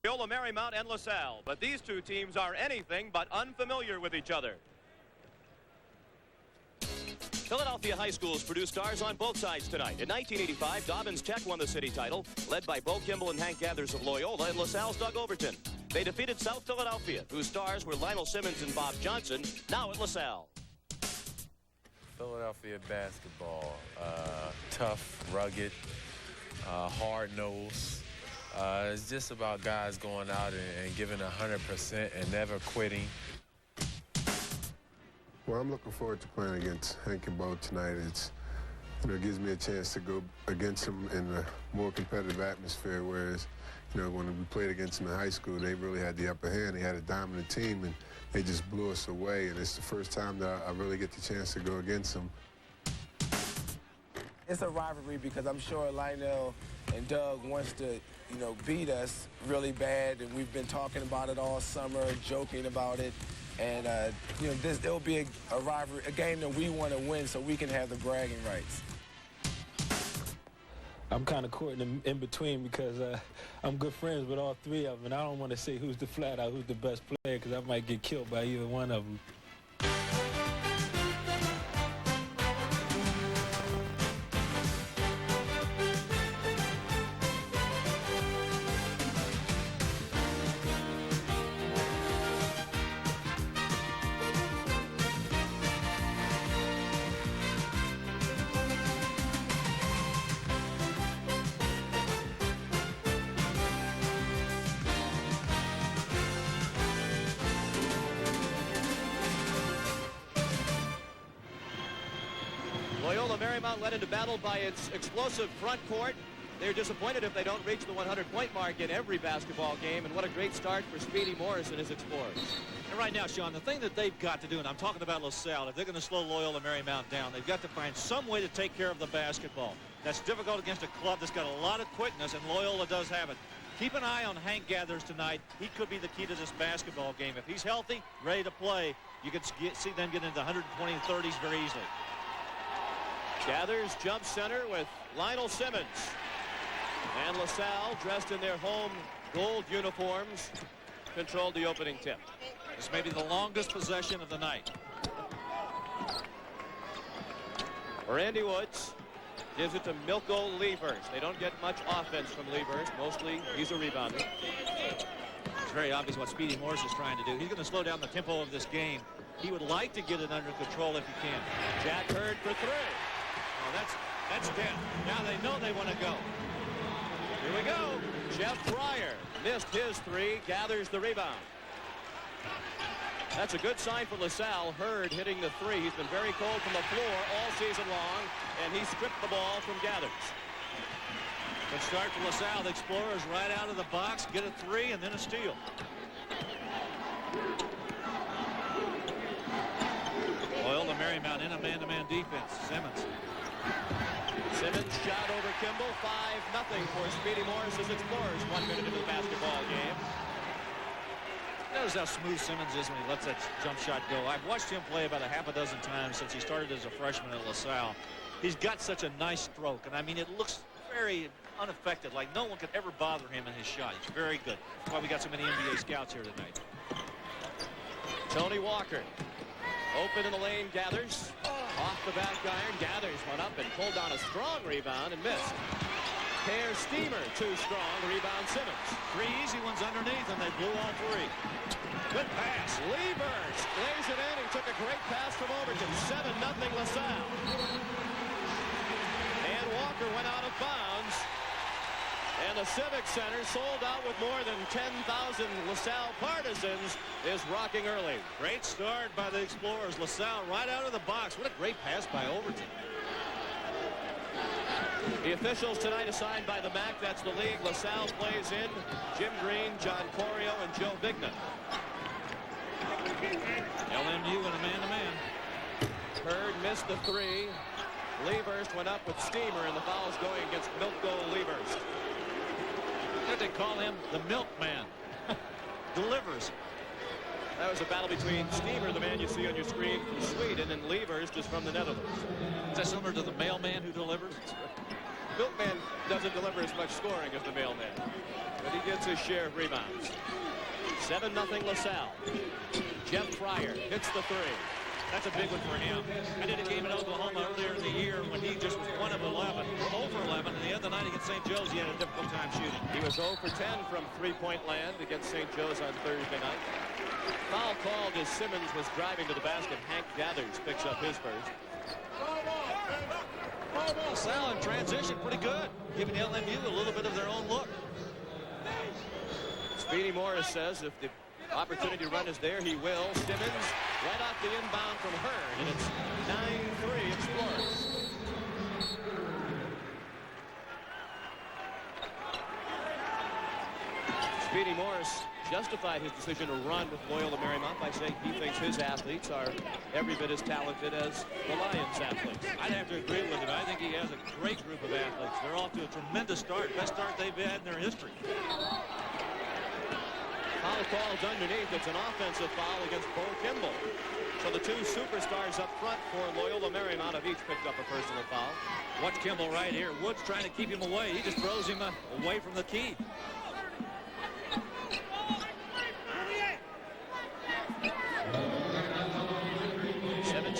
Loyola Marymount and LaSalle, but these two teams are anything but unfamiliar with each other. Philadelphia high schools produced stars on both sides tonight. In 1985, Dobbins Tech won the city title, led by Bo Kimble and Hank Gathers of Loyola, and LaSalle's Doug Overton. They defeated South Philadelphia, whose stars were Lionel Simmons and Bob Johnson, now at LaSalle. Philadelphia basketball, tough, rugged, hard-nosed. It's just about guys going out and giving 100% and never quitting. Well, I'm looking forward to playing against Hank and Bo tonight. It gives me a chance to go against them in a more competitive atmosphere, whereas, when we played against them in high school, they really had the upper hand. They had a dominant team, and they just blew us away. And it's the first time that I really get the chance to go against them. It's a rivalry because I'm sure Lionel and Doug wants to, beat us really bad, and we've been talking about it all summer, joking about it. And, it'll be a rivalry, a game that we want to win so we can have the bragging rights. I'm kind of caught in between because I'm good friends with all three of them, and I don't want to say who's the flat out, who's the best player, because I might get killed by either one of them. Loyola Marymount led into battle by its explosive front court. They're disappointed if they don't reach the 100-point mark in every basketball game, and what a great start for Speedy Morris and his Explorers. And right now, Sean, the thing that they've got to do, and I'm talking about LaSalle, if they're going to slow Loyola Marymount down, they've got to find some way to take care of the basketball. That's difficult against a club that's got a lot of quickness, and Loyola does have it. Keep an eye on Hank Gathers tonight. He could be the key to this basketball game. If he's healthy, ready to play, you could see them get into the 120 and 30s very easily. Gathers jump center with Lionel Simmons. And LaSalle, dressed in their home gold uniforms, controlled the opening tip. This may be the longest possession of the night. Randy Woods gives it to Milko Levers. They don't get much offense from Levers. Mostly he's a rebounder. It's very obvious what Speedy Morris is trying to do. He's going to slow down the tempo of this game. He would like to get it under control if he can. Jack Hurd for three. Oh, that's dead. Now they know they want to go. Here we go. Jeff Pryor missed his three, gathers the rebound. That's a good sign for LaSalle. Hurd hitting the three. He's been very cold from the floor all season long, and he stripped the ball from Gathers. Good start for LaSalle. The Explorers right out of the box, get a three, and then a steal. Loyola Marymount in a man-to-man defense. Simmons shot over Kimble. 5-0 for Speedy Morris's Explorers. 1 minute into the basketball game. Notice how smooth Simmons is when he lets that jump shot go. I've watched him play about a half a dozen times since he started as a freshman at LaSalle. He's got such a nice stroke, and I mean, it looks very unaffected, like no one could ever bother him in his shot. He's very good. That's why we got so many NBA scouts here tonight. Tony Walker. Open in the lane, Gathers. Off the back iron, Gathers went up and pulled down a strong rebound and missed. Pear Steamer, too strong. Rebound Simmons. 3 easy ones underneath, and they blew all 3. Good pass. Levers lays it in. He took a great pass from Overton. 7-0 LaSalle. And Walker went out of bounds. And the Civic Center, sold out with more than 10,000 LaSalle partisans, is rocking early. Great start by the Explorers. LaSalle right out of the box. What a great pass by Overton. The officials tonight assigned by the MAC, that's the league. LaSalle plays in Jim Green, John Corio, and Joe Vigna. LMU in a man-to-man. Hurd missed the three. Levers went up with Steamer, and the foul's going against Milko Levers. They call him the milkman. Delivers. That was a battle between Steamer, the man you see on your screen from Sweden, and Levers, just from the Netherlands. Is that similar to the mailman who delivers? Milkman doesn't deliver as much scoring as the mailman, but he gets his share of rebounds. 7-0 LaSalle. Jeff Fryer hits the three. That's a big one for him. I did a game in Oklahoma earlier in the year when he just was 1 of 11, or 0 for 11, and the other night against St. Joe's he had a difficult time shooting. He was 0 for 10 from three-point land against St. Joe's on Thursday night. Foul called as Simmons was driving to the basket. Hank Gathers picks up his first. LaSalle in transition pretty good, giving LMU a little bit of their own look. Speedy Morris says if the opportunity to run is there, he will. Simmons right off the inbound from Hearn, and it's 9-3 Explorers. Speedy Morris justified his decision to run with Loyola Marymount by saying he thinks his athletes are every bit as talented as the Lions athletes. I'd have to agree with him. I think he has a great group of athletes. They're off to a tremendous start, best start they've had in their history. Foul called underneath. It's an offensive foul against Bo Kimble. So the two superstars up front for Loyola Marymount have each picked up a personal foul. Watch Kimble right here. Wood's trying to keep him away. He just throws him away from the key.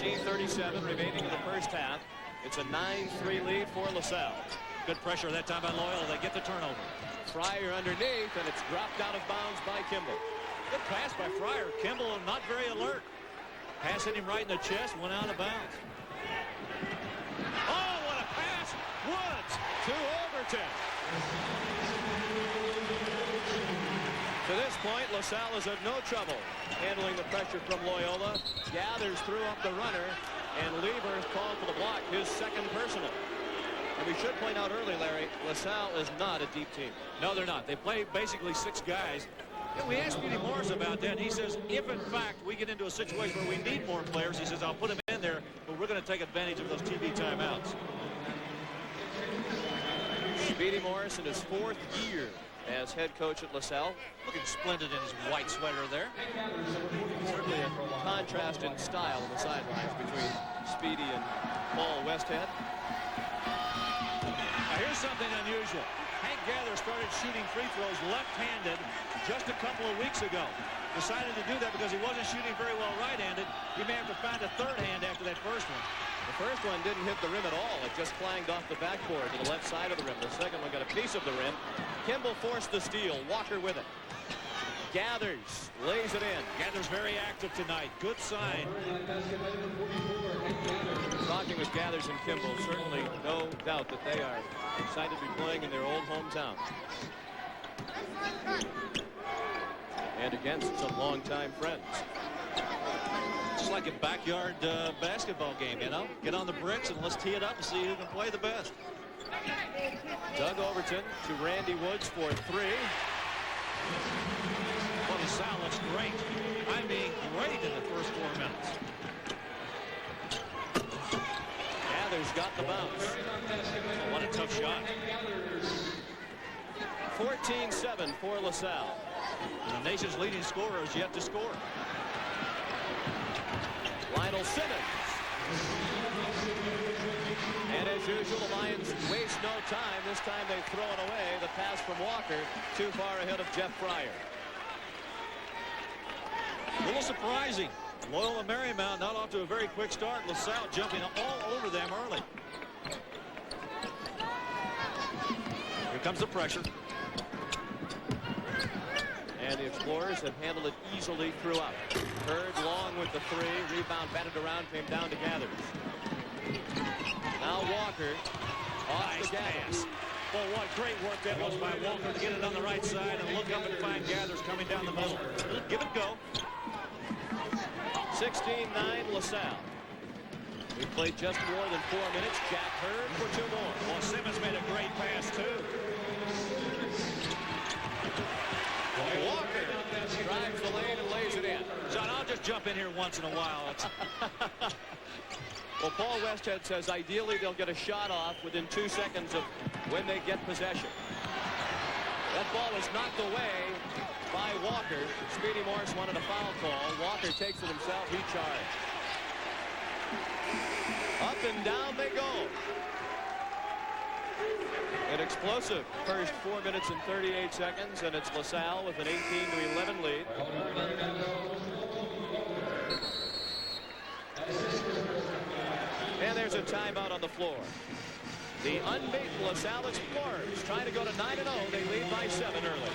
.37 remaining in the first half. It's a 9-3 lead for LaSalle. Good pressure that time by Loyola. They get the turnover. Fryer underneath, and it's dropped out of bounds by Kimble. Good pass by Fryer. Kimble not very alert. Pass hit him right in the chest, went out of bounds. Oh, what a pass! Woods to Overton. To this point, LaSalle is in no trouble handling the pressure from Loyola. Gathers threw up the runner, and Lieber called for the block, his second personal. And we should point out early, Larry, LaSalle is not a deep team. No, they're not. They play basically 6 guys. And we asked Speedy Morris about that. He says, if in fact we get into a situation where we need more players, he says, I'll put them in there, but we're going to take advantage of those TV timeouts. Speedy Morris in his 4th year as head coach at LaSalle. Looking splendid in his white sweater there. Certainly a contrast in style on the sidelines between Speedy and Paul Westhead. Now here's something unusual. Hank Gathers started shooting free throws left-handed just a couple of weeks ago. Decided to do that because he wasn't shooting very well right-handed. He may have to find a third hand after that first one. The first one didn't hit the rim at all. It just clanged off the backboard to the left side of the rim. The second one got a piece of the rim. Kimble forced the steal. Walker with it. Gathers lays it in. Gathers very active tonight. Good sign. Talking with Gathers and Kimble, certainly no doubt that they are excited to be playing in their old hometown. And against some longtime friends. It's like a backyard basketball game, you know? Get on the bricks and let's tee it up and see who can play the best. Doug Overton to Randy Woods for 3. Well, the Salle looks great. I mean, great in the first 4 minutes. Gathers got the bounce. What a tough shot. 14-7 for LaSalle. The nation's leading scorer is yet to score. Lionel Simmons. And as usual, the Lions waste no time. This time they throw it away. The pass from Walker too far ahead of Jeff Fryer. A little surprising. Loyola Marymount not off to a very quick start. LaSalle jumping all over them early. Here comes the pressure. And the Explorers have handled it easily throughout. Hurd long with the 3. Rebound batted around, came down to Gathers. Now Walker off the Gathers. Well, what great work that was by Walker to get it on the right side and look up and find Gathers coming down the middle. Give it go. 16-9 LaSalle. We played just more than 4 minutes. Jack Hurd for 2 more. Well, Simmons made a great pass, too. Walker drives the lane and lays it in. John, I'll just jump in here once in a while. Well, Paul Westhead says ideally they'll get a shot off within 2 seconds of when they get possession. That ball is knocked away by Walker. Speedy Morris wanted a foul call. Walker takes it himself. He charged. Up and down they go. An explosive first 4 minutes and 38 seconds, and it's LaSalle with an 18-11 lead. And there's a timeout on the floor. The unbeaten LaSalle Explorers trying to go to 9-0. They lead by 7 early.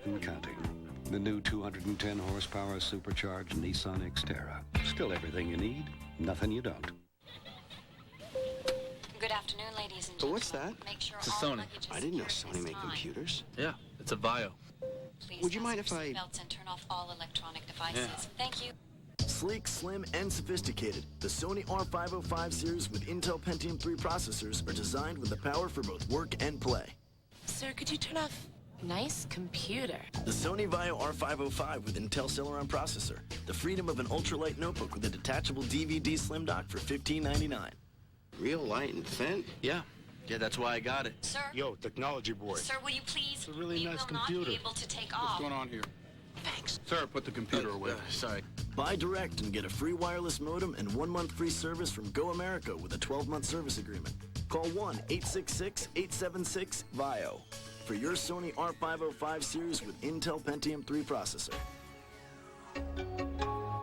And counting. The new 210 horsepower supercharged Nissan Xterra. Still everything you need, nothing you don't. Good afternoon, ladies and gentlemen. What's that? Make sure It's a all Sony. luggage is I didn't know secured Sony this made time. computers. Yeah, it's a Vio. Please Would you mind fasten if your I- seatbelts and turn off all electronic devices. Yeah. Thank you. Sleek, slim, and sophisticated, the Sony R505 series with Intel Pentium 3 processors are designed with the power for both work and play. Sir, could you turn off? Nice computer. The Sony Vaio R505 with Intel Celeron processor. The freedom of an ultralight notebook with a detachable DVD slim dock for $15.99. Real light and thin? Yeah, that's why I got it. Sir? Yo, technology boy. Sir, will you please? It's a really we nice will computer. not be able to take off. on here? Thanks. Sir, put the computer away. Sorry. Buy direct and get a free wireless modem and 1 month free service from Go America with a 12-month service agreement. Call 1-866-876-VAIO for your Sony R505 series with Intel Pentium 3 processor.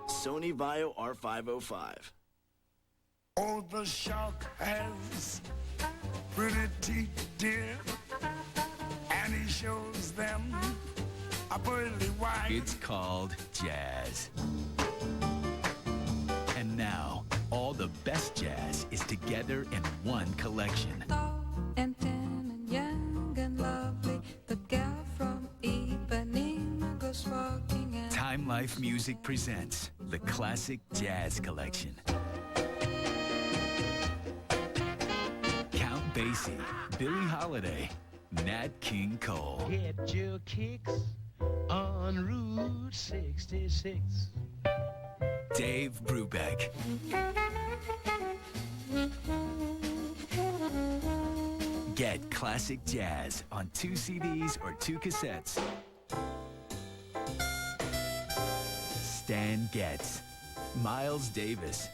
Sony Vaio R505. Oh, the shark has pretty teeth, dear, and he shows them a pearly white. It's called jazz. And now, all the best jazz is together in one collection. Tall and thin and young and lovely, the girl from Ipanema goes walking and... Time Life Music presents the Classic Jazz Collection. Count Basie, Billie Holiday, Nat King Cole. Get your kicks on Route 66. Dave Brubeck. Get classic jazz on 2 CDs or 2 cassettes. Stan Getz, Miles Davis,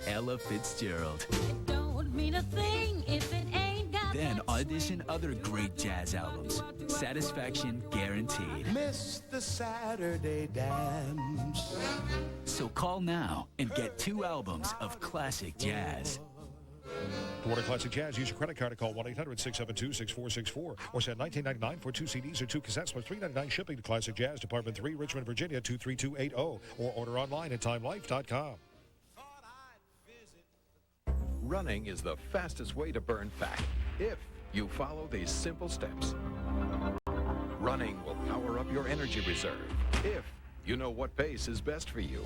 Ella Fitzgerald. Don't mean a thing if it ain't got... Then audition other great jazz albums. Satisfaction guaranteed. Miss the Saturday dance. So call now and get 2 albums of classic jazz. To order classic jazz, use your credit card to call 1-800-672-6464 or send $19.99 for 2 CDs or 2 cassettes plus $3.99 shipping to Classic Jazz, Department 3, Richmond, Virginia 23280, or order online at timelife.com. Running is the fastest way to burn fat if you follow these simple steps. Running will power up your energy reserve if you know what pace is best for you.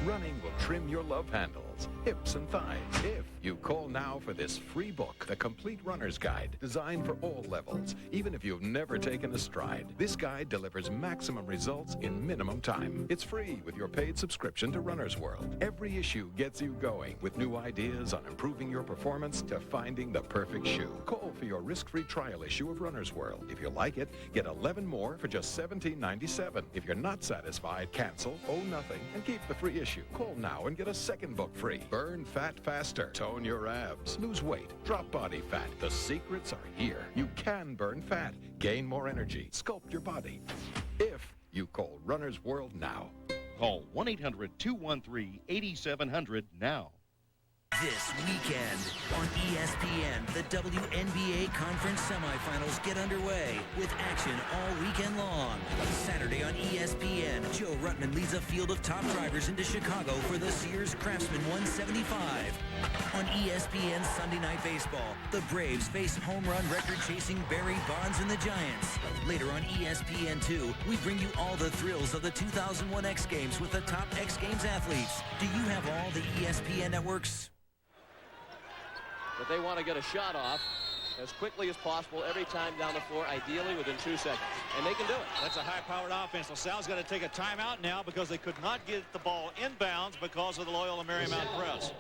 Running will trim your love handles, hips, and thighs if you call now for this free book, The Complete Runner's Guide, designed for all levels, even if you've never taken a stride. This guide delivers maximum results in minimum time. It's free with your paid subscription to Runner's World. Every issue gets you going with new ideas on improving your performance to finding the perfect shoe. Call for your risk-free trial issue of Runner's World. If you like it, get 11 more for just $17.97. If you're not satisfied, cancel, owe nothing, and keep the free issue. Call now and get a second book free. Burn fat faster. Tone your abs. Lose weight. Drop body fat. The secrets are here. You can burn fat, gain more energy, sculpt your body. If you call Runner's World now. Call 1-800-213-8700 now. This weekend on ESPN, the WNBA Conference Semifinals get underway with action all weekend long. Saturday on ESPN, Joe Ruttman leads a field of top drivers into Chicago for the Sears Craftsman 175. On ESPN Sunday Night Baseball, the Braves face home run record-chasing Barry Bonds and the Giants. Later on ESPN2, we bring you all the thrills of the 2001 X Games with the top X Games athletes. Do you have all the ESPN networks? But they want to get a shot off. as quickly as possible every time down the floor, ideally within 2 seconds. And they can do it. That's a high-powered offense. LaSalle's got to take a timeout now because they could not get the ball inbounds because of the Loyola Marymount press.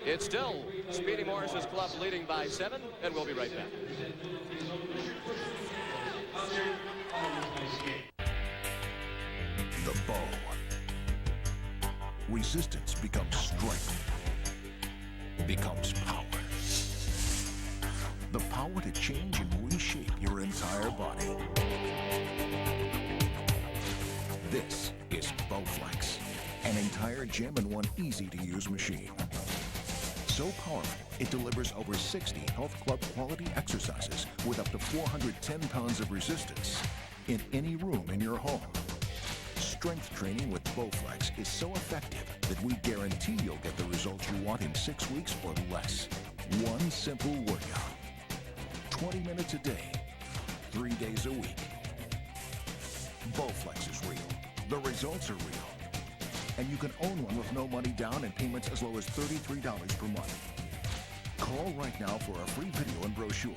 It's still Speedy Morris's club leading by 7, and we'll be right back. The bow. Resistance becomes strength, becomes power. The power to change and reshape your entire body. This is Bowflex, an entire gem-in-one easy-to-use machine. So powerful, it delivers over 60 health club quality exercises with up to 410 pounds of resistance in any room in your home. Strength training with Bowflex is so effective that we guarantee you'll get the results you want in 6 weeks or less. One simple workout. 20 minutes a day, 3 days a week. Bowflex is real. The results are real. And you can own one with no money down and payments as low as $33 per month. Call right now for a free video and brochure.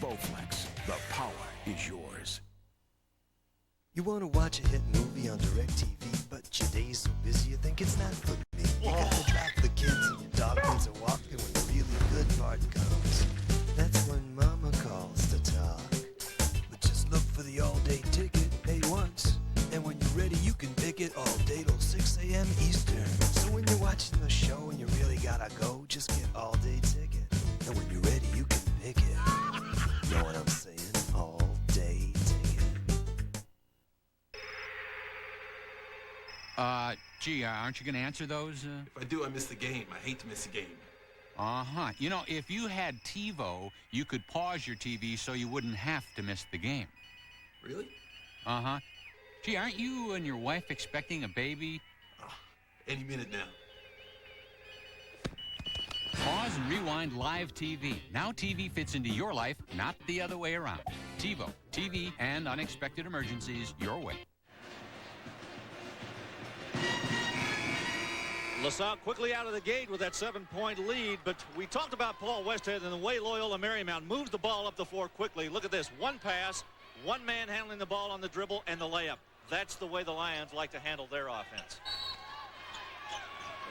Bowflex, the power is yours. You want to watch a hit movie on DirecTV, but your day's so busy you think it's not for me. You gotta drop the kids and your dog needs a walk, and when the really good part comes, that's when Mama calls to talk. But just look for the all-day ticket, pay once, and when you're ready you can pick it all day till 6 a.m. Eastern. So when you're watching the show and you really gotta go, just get all-day ticket, and when you're ready you can pick it. Know what I'm saying? All-day ticket. Gee, aren't you going to answer those? If I do, I miss the game. I hate to miss a game. Uh-huh. You know, if you had TiVo, you could pause your TV so you wouldn't have to miss the game. Really? Uh-huh. Gee, aren't you and your wife expecting a baby? Any minute now. Pause and rewind live TV. Now TV fits into your life, not the other way around. TiVo, TV and unexpected emergencies your way. LaSalle quickly out of the gate with that 7-point lead, but we talked about Paul Westhead and the way Loyola Marymount moves the ball up the floor quickly. Look at this, one pass, one man handling the ball on the dribble and the layup. That's the way the Lions like to handle their offense.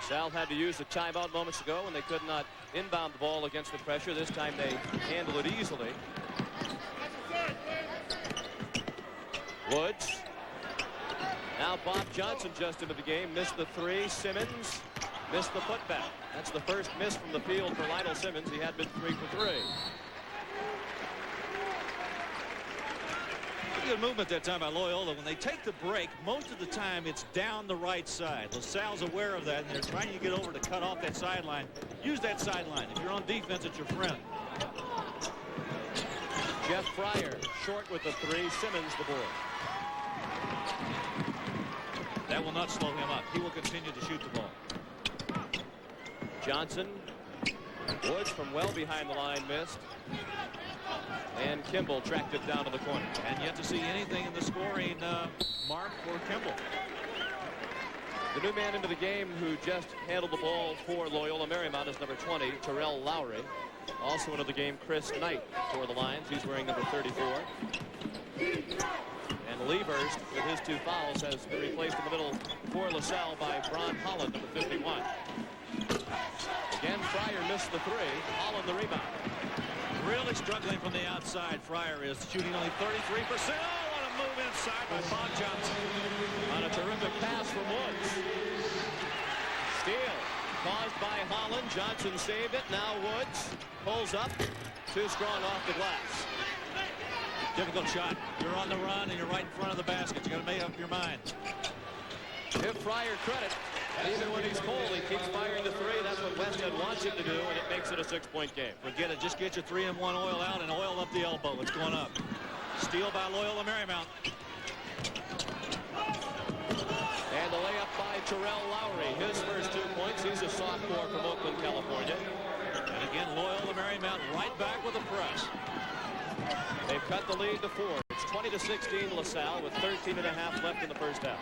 LaSalle had to use the timeout moments ago when they could not inbound the ball against the pressure. This time they handle it easily. Woods. Now Bob Johnson just into the game. Missed the 3. Simmons missed the putback. That's the first miss from the field for Lionel Simmons. He had been 3 for 3. Pretty good movement that time by Loyola. When they take the break, most of the time it's down the right side. LaSalle's aware of that, and they're trying to get over to cut off that sideline. Use that sideline. If you're on defense, it's your friend. Jeff Fryer short with the 3. Simmons the board. That will not slow him up. He will continue to shoot the ball. Johnson. Woods from well behind the line missed. And Kimble tracked it down to the corner. And yet to see anything in the scoring mark for Kimble. The new man into the game who just handled the ball for Loyola Marymount is number 20, Terrell Lowry. Also into the game, Chris Knight for the Lions. He's wearing number 34. And Levers, with his 2 fouls, has been replaced in the middle for LaSalle by Bron Holland, number 51. Again, Fryer missed the 3. Holland the rebound. Really struggling from the outside. Fryer is shooting only 33%. Oh, what a move inside by Bob Johnson. On a terrific pass from Woods. Steal caused by Holland. Johnson saved it. Now Woods pulls up. Too strong off the glass. Difficult shot. You're on the run and you're right in front of the basket. You got to make up your mind. Give Fryer credit. Even when he's cold, he keeps firing the 3. That's what Westhead wants him to do, and it makes it a 6-point game. Forget it. Just get your 3-in-1 oil out and oil up the elbow. It's going up. Steal by Loyola Marymount. And the layup by Terrell Lowry. His first 2 points. He's a sophomore from Oakland, California. And again, Loyola Marymount right back with the press. They've cut the lead to 4. It's 20-16 LaSalle with 13.5 left in the first half.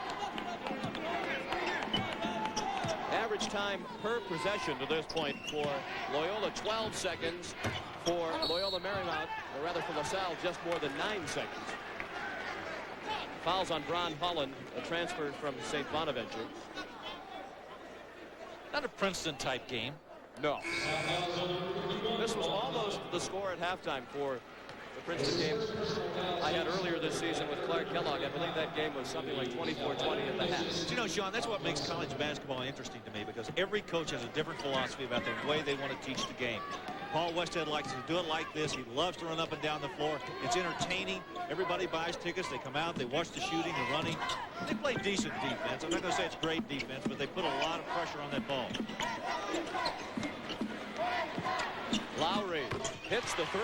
average time per possession to this point for Loyola, 12 seconds. For Loyola Marymount, or rather for LaSalle, just more than 9 seconds. Fouls on Bron Holland, a transfer from St. Bonaventure. Not a Princeton-type game. No. This was almost the score at halftime for the Princeton game I had earlier this season with Clark Kellogg. I believe that game was something like 24-20 at the half. You know, Sean, that's what makes college basketball interesting to me, because every coach has a different philosophy about the way they want to teach the game. Paul Westhead likes to do it like this. He loves to run up and down the floor. It's entertaining. Everybody buys tickets. They come out. They watch the shooting, the running. They play decent defense. I'm not going to say it's great defense, but they put a lot of pressure on that ball. Lowry hits the three.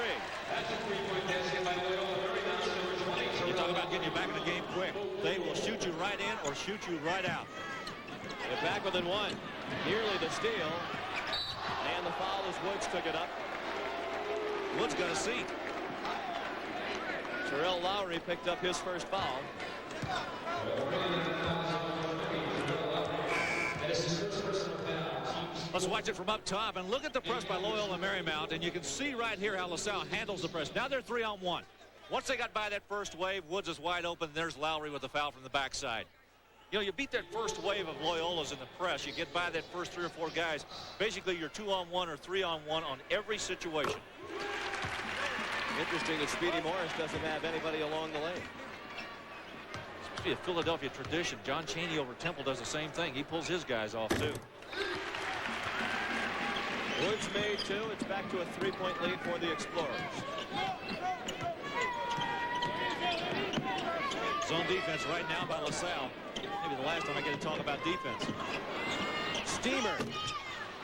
You talk about getting you back in the game quick. They will shoot you right in or shoot you right out. They're back within one. Nearly the steal. And the foul as Woods took it up. Woods got a seat. Terrell Lowry picked up his first foul. Let's watch it from up top and look at the press by Loyola Marymount, and you can see right here how LaSalle handles the press. Now they're 3-on-1. Once they got by that first wave, Woods is wide open. There's Lowry with the foul from the backside. You know, you beat that first wave of Loyola's in the press. You get by that first 3 or 4 guys. Basically, you're 2-on-1 or 3-on-1 on every situation. Interesting that Speedy Morris doesn't have anybody along the lane. It's supposed to be a Philadelphia tradition. John Chaney over Temple does the same thing. He pulls his guys off, too. Woods made 2. It's back to a 3-point lead for the Explorers. Zone defense right now by LaSalle. Maybe the last time I get to talk about defense. Steamer.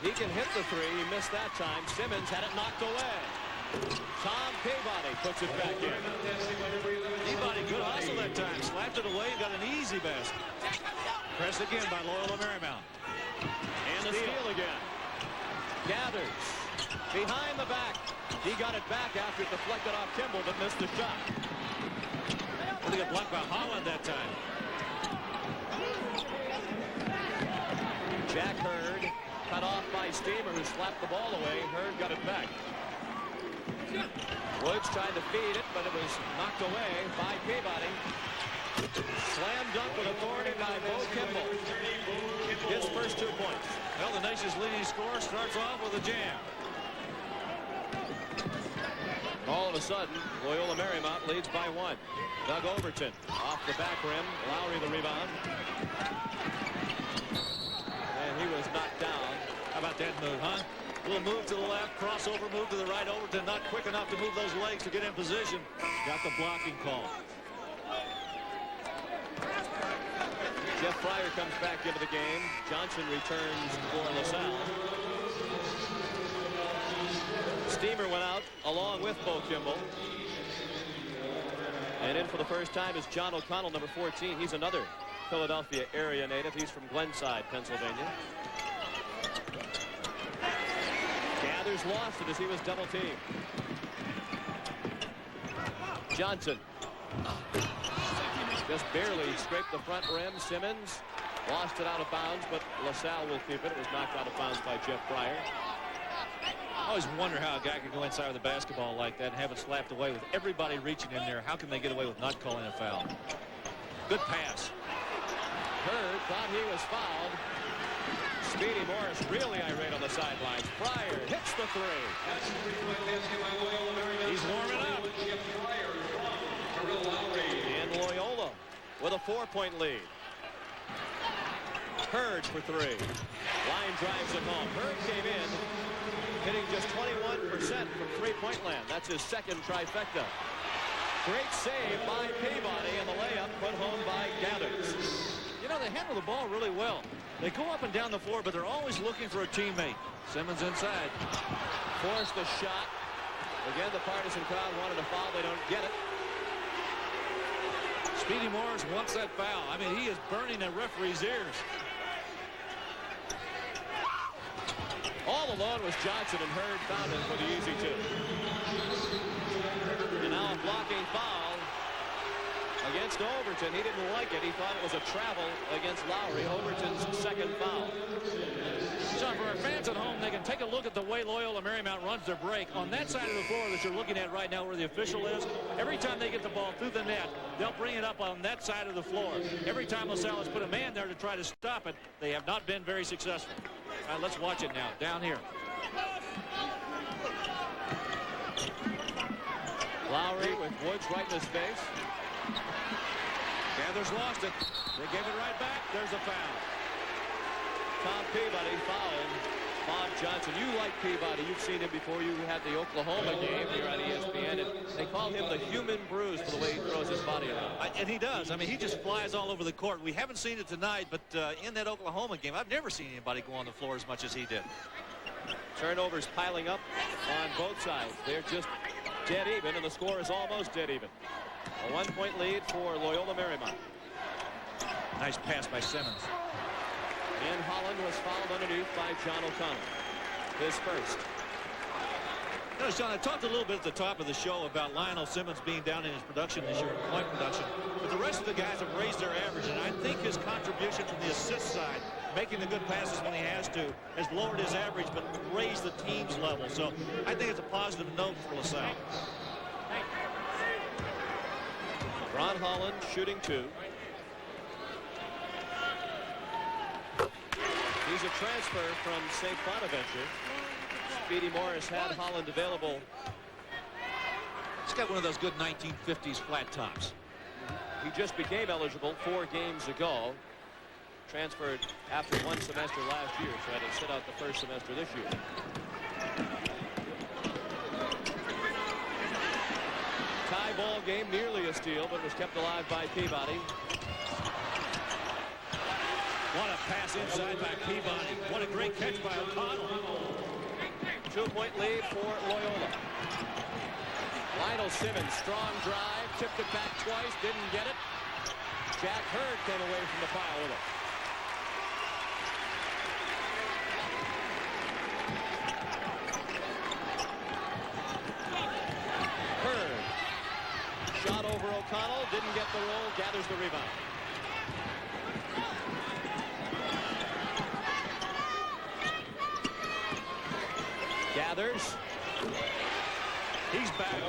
He can hit the 3. He missed that time. Simmons had it knocked away. Tom Peabody puts it back in. Peabody, good hustle that time. Slapped it away and got an easy basket. Press again by Loyola Marymount. And the steal again. Gathers. Behind the back. He got it back after it deflected off Kimble, but missed the shot. I think it blocked by Holland that time. Jack Hurd cut off by Steamer, who slapped the ball away. Hurd got it back. Woods tried to feed it, but it was knocked away by Peabody. Slam dunk with authority by Bo Kimble. His first 2 points. Well, the nation's leading scorer starts off with a jam. All of a sudden, Loyola Marymount leads by 1. Doug Overton off the back rim. Lowry the rebound. And he was knocked down. How about that move, huh? A little move to the left, crossover move to the right. Overton not quick enough to move those legs to get in position. Got the blocking call. Jeff Pryor comes back into the game. Johnson returns for LaSalle. Steamer went out along with Bo Kimble. And in for the first time is John O'Connell, number 14. He's another Philadelphia area native. He's from Glenside, Pennsylvania. Gathers lost it as he was double teamed. Johnson. Just barely scraped the front rim. Simmons lost it out of bounds, but LaSalle will keep it. It was knocked out of bounds by Jeff Pryor. I always wonder how a guy can go inside with a basketball like that and have it slapped away with everybody reaching in there. How can they get away with not calling a foul? Good pass. Hurd thought he was fouled. Speedy Morris really irate on the sidelines. Pryor hits the 3. He's warming up. And Loyola with a 4-point lead. Hurd for 3. Line drives it home. Hurd came in hitting just 21% from three-point land. That's his second trifecta. Great save by Peabody, and the layup put home by Gathers. You know, they handle the ball really well. They go up and down the floor, but they're always looking for a teammate. Simmons inside. Forced the shot. Again, the partisan crowd wanted a foul. They don't get it. Speedy Morris wants that foul. I mean, he is burning the referee's ears. All alone was Johnson, and Hurd found him for the easy 2. And now a blocking foul against Overton. He didn't like it. He thought it was a travel against Lowry. Overton's second foul. So for our fans at home, they can take a look at the way Loyola Marymount runs their break. On that side of the floor that you're looking at right now where the official is, every time they get the ball through the net, they'll bring it up on that side of the floor. Every time LaSalle has put a man there to try to stop it, they have not been very successful. All right, let's watch it now. Down here. Lowry with Woods right in his face. Gathers lost it. They gave it right back. There's a foul. Tom Peabody fouled Bob Johnson. You like Peabody. You've seen him before. You had the Oklahoma game here on ESPN. And they call him the human bruise for the way he throws his body around. And he does. I mean, he just flies all over the court. We haven't seen it tonight, but in that Oklahoma game, I've never seen anybody go on the floor as much as he did. Turnovers piling up on both sides. They're just dead even, and the score is almost dead even. A 1-point lead for Loyola Marymount. Nice pass by Simmons. And Holland was fouled underneath by John O'Connell. His first. You know, Sean, I talked a little bit at the top of the show about Lionel Simmons being down in his production this year, point production. But the rest of the guys have raised their average, and I think his contribution from the assist side, making the good passes when he has to, has lowered his average but raised the team's level. So I think it's a positive note for LaSalle. Ron Holland shooting 2. He's a transfer from St. Bonaventure. Speedy Morris had Holland available. He's got one of those good 1950s flat tops. He just became eligible 4 games ago. Transferred after 1 semester last year, so had to sit out the first semester this year. Tie ball game, nearly a steal, but was kept alive by Peabody. What a pass inside by Peabody. What a great catch by O'Connell. 2-point lead for Loyola. Lionel Simmons, strong drive, tipped it back twice, didn't get it. Jack Hurd came away from the foul with it. Hurd, shot over O'Connell, didn't get the roll, gathers the rebound. Gathers. He's back.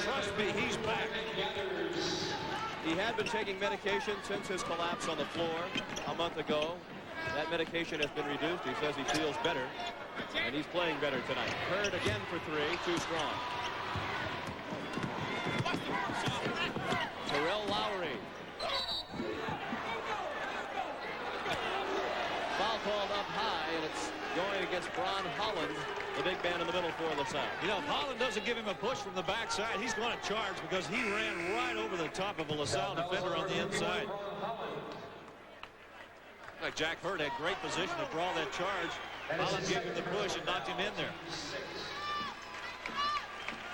Trust me, he's back. He had been taking medication since his collapse on the floor a month ago. That medication has been reduced. He says he feels better, and he's playing better tonight. Hurd again for 3, too strong. Terrell Lowry. Foul called up high, and it's going against Ron Holland, the big man in the middle for LaSalle. You know, if Holland doesn't give him a push from the backside, he's going to charge because he ran right over the top of a LaSalle defender on the inside. Like Jack Hurd had great position to draw that charge. Holland gave him the push and knocked him in there.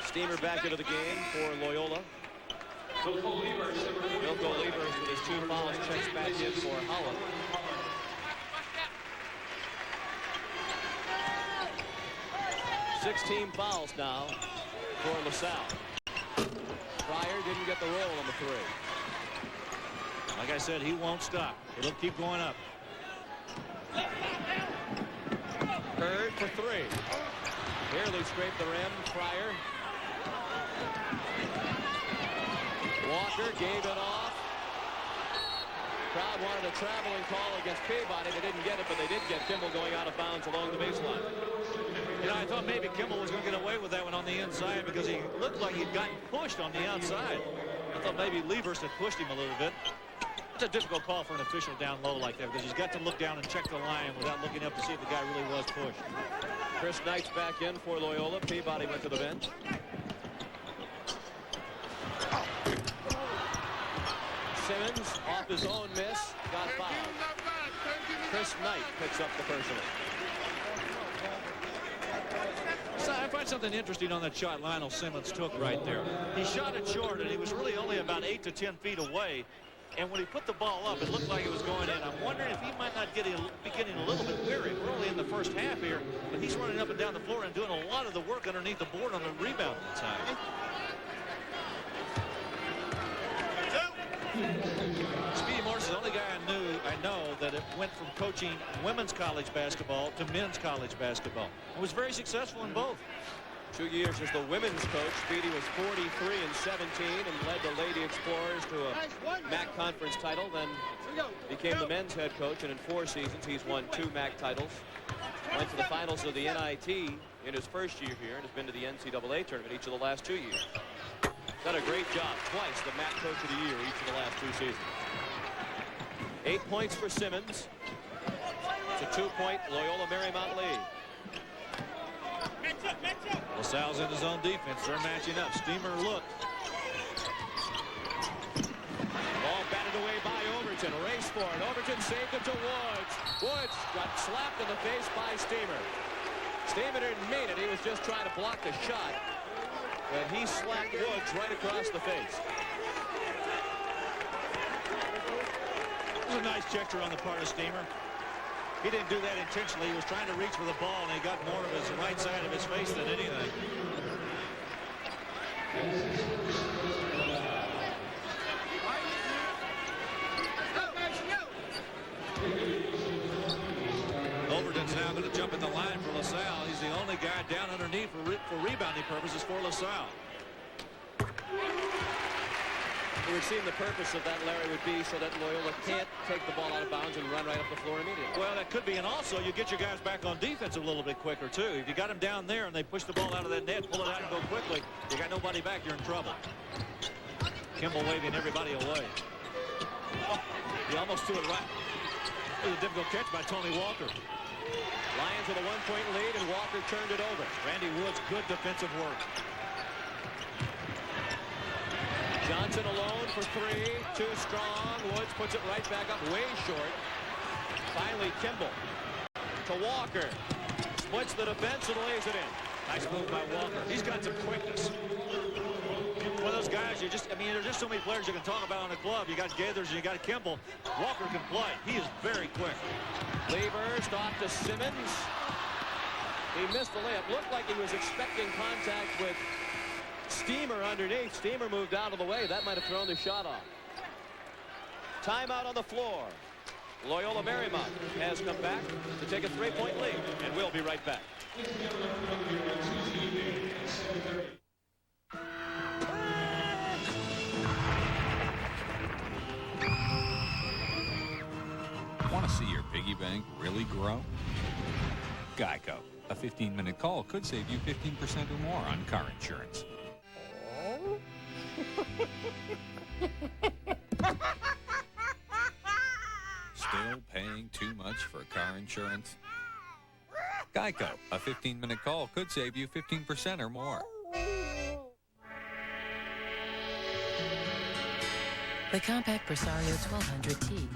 Steamer back into the game for Loyola. Wilco Liebers with his 2 fouls checks back in for Holland. Sixteen fouls now for LaSalle. Pryor didn't get the roll on the 3. Like I said, he won't stop. It'll keep going up. Hurd for 3. Barely scraped the rim. Pryor. Walker gave it off. Crowd wanted a traveling call against Peabody. They didn't get it, but they did get Kimble going out of bounds along the baseline. You know, I thought maybe Kimble was going to get away with that one on the inside because he looked like he'd gotten pushed on the outside. I thought maybe Liebers had pushed him a little bit. It's a difficult call for an official down low like that because he's got to look down and check the line without looking up to see if the guy really was pushed. Chris Knight's back in for Loyola. Peabody went to the bench. Simmons, off his own miss, got fouled. Chris Knight picks up the personal. So I find something interesting on that shot Lionel Simmons took right there. He shot it short, and he was really only about 8 to 10 feet away. And when he put the ball up, it looked like it was going in. I'm wondering if he might not be getting a little bit weary. We're only in the first half here, but he's running up and down the floor and doing a lot of the work underneath the board on the rebound side. went from coaching women's college basketball to men's college basketball. He was very successful in both. 2 years as the women's coach. Speedy was 43 and 17 and led the Lady Explorers to a MAC conference title, then became the men's head coach, and in 4 seasons he's won 2 MAC titles. Went to the finals of the NIT in his first year here and has been to the NCAA tournament each of the last 2 years. Done a great job. Twice the MAC coach of the year each of the last 2 seasons. 8 points for Simmons. It's a 2-point Loyola Marymount lead. LaSalle's in his own defense. They're matching up. Steamer looked. Ball batted away by Overton. A race for it. Overton saved it to Woods. Woods got slapped in the face by Steamer. Steamer didn't mean it. He was just trying to block the shot. But he slapped Woods right across the face. It was a nice gesture on the part of Steamer. He didn't do that intentionally. He was trying to reach for the ball, and he got more of his right side of his face than anything. Overton's now going to jump in the line for LaSalle. He's the only guy down underneath for rebounding purposes for LaSalle. It would seem the purpose of that, Larry, would be so that Loyola can't take the ball out of bounds and run right up the floor immediately. Well, that could be, and also you get your guys back on defense a little bit quicker, too. If you got them down there and they push the ball out of that net, pull it out and go quickly, you got nobody back, you're in trouble. Kimble waving everybody away. Oh, he almost threw it right. It was a difficult catch by Tony Walker. Lions with a 1-point lead, and Walker turned it over. Randy Woods, good defensive work. Johnson alone for 3, too strong. Woods puts it right back up, way short. Finally, Kimble to Walker. Splits the defense and lays it in. Nice move by Walker. He's got some quickness. One of those guys, there's just so many players you can talk about on the club. You got Gaithers and you got Kimble. Walker can play. He is very quick. Levers off to Simmons. He missed the layup. Looked like he was expecting contact with Steamer underneath. Steamer moved out of the way. That might have thrown the shot off. Timeout on the floor. Loyola Marymount has come back to take a 3-point lead, and we'll be right back. Want to see your piggy bank really grow? Geico. A 15-minute call could save you 15% or more on car insurance. Still paying too much for car insurance? Geico. A 15-minute call could save you 15% or more. The compact Presario 1200T.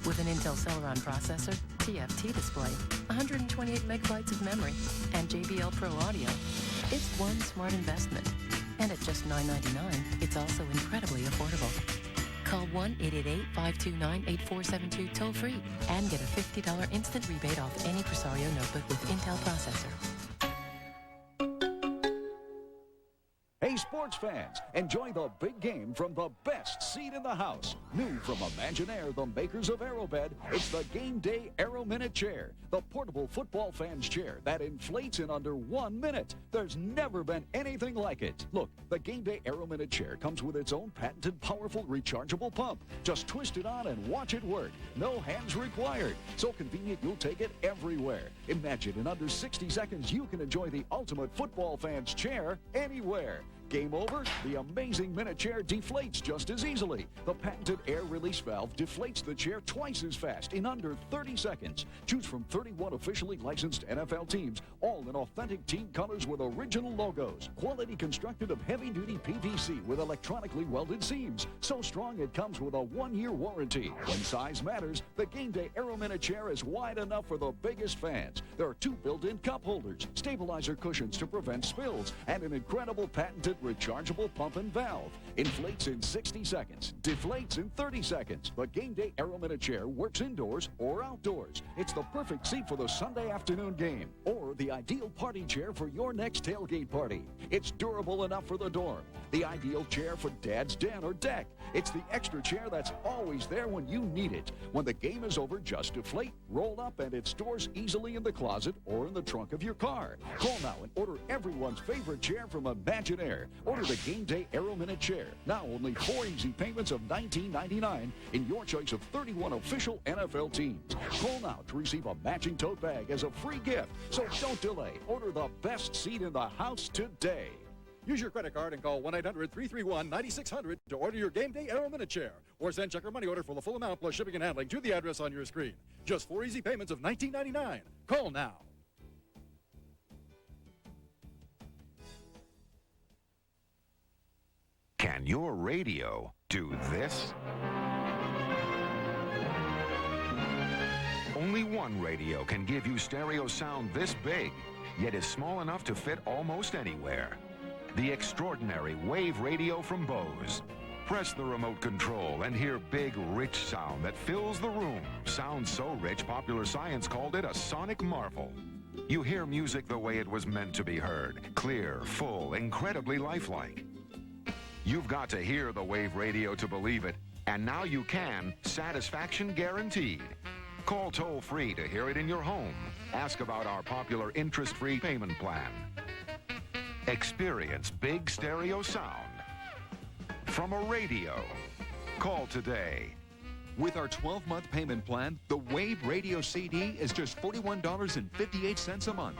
With an Intel Celeron processor, TFT display, 128 megabytes of memory, and JBL Pro audio, it's one smart investment. And at just $9.99, it's also incredibly affordable. Call 1-888-529-8472 toll-free and get a $50 instant rebate off any Presario notebook with Intel processor. Hey, sports fans, enjoy the big game from the best seat in the house. New from Imagineer, the makers of Aerobed, it's the Game Day Aero Minute Chair, the portable football fan's chair that inflates in under 1 minute. There's never been anything like it. Look, the Game Day Aero Minute Chair comes with its own patented powerful rechargeable pump. Just twist it on and watch it work. No hands required. So convenient you'll take it everywhere. Imagine in under 60 seconds you can enjoy the ultimate football fan's chair anywhere. Game over? The amazing Minute Chair deflates just as easily. The patented air release valve deflates the chair twice as fast in under 30 seconds. Choose from 31 officially licensed NFL teams, all in authentic team colors with original logos. Quality constructed of heavy-duty PVC with electronically welded seams. So strong it comes with a 1-year warranty. When size matters, the Game Day Aero Minute Chair is wide enough for the biggest fans. There are 2 built-in cup holders, stabilizer cushions to prevent spills, and an incredible patented patented rechargeable pump and valve. Inflates in 60 seconds, deflates in 30 seconds. The Game Day Aero Minute Chair works indoors or outdoors. It's the perfect seat for the Sunday afternoon game or the ideal party chair for your next tailgate party. It's durable enough for the dorm. The ideal chair for Dad's den or deck. It's the extra chair that's always there when you need it. When the game is over, just deflate, roll up, and it stores easily in the closet or in the trunk of your car. Call now and order everyone's favorite chair from Imagineer. Order the Game Day Aero Minute Chair. Now only 4 easy payments of $19.99 in your choice of 31 official NFL teams. Call now to receive a matching tote bag as a free gift. So don't delay. Order the best seat in the house today. Use your credit card and call 1-800-331-9600 to order your Game Day Aero Minute Chair. Or send check or money order for the full amount plus shipping and handling to the address on your screen. Just 4 easy payments of $19.99. Call now. Can your radio do this? Only one radio can give you stereo sound this big, yet is small enough to fit almost anywhere. The extraordinary Wave Radio from Bose. Press the remote control and hear big, rich sound that fills the room. Sounds so rich, Popular Science called it a sonic marvel. You hear music the way it was meant to be heard. Clear, full, incredibly lifelike. You've got to hear the Wave Radio to believe it. And now you can, satisfaction guaranteed. Call toll-free to hear it in your home. Ask about our popular interest-free payment plan. Experience big stereo sound from a radio. Call today. With our 12-month payment plan, the Wave Radio CD is just $41.58 a month.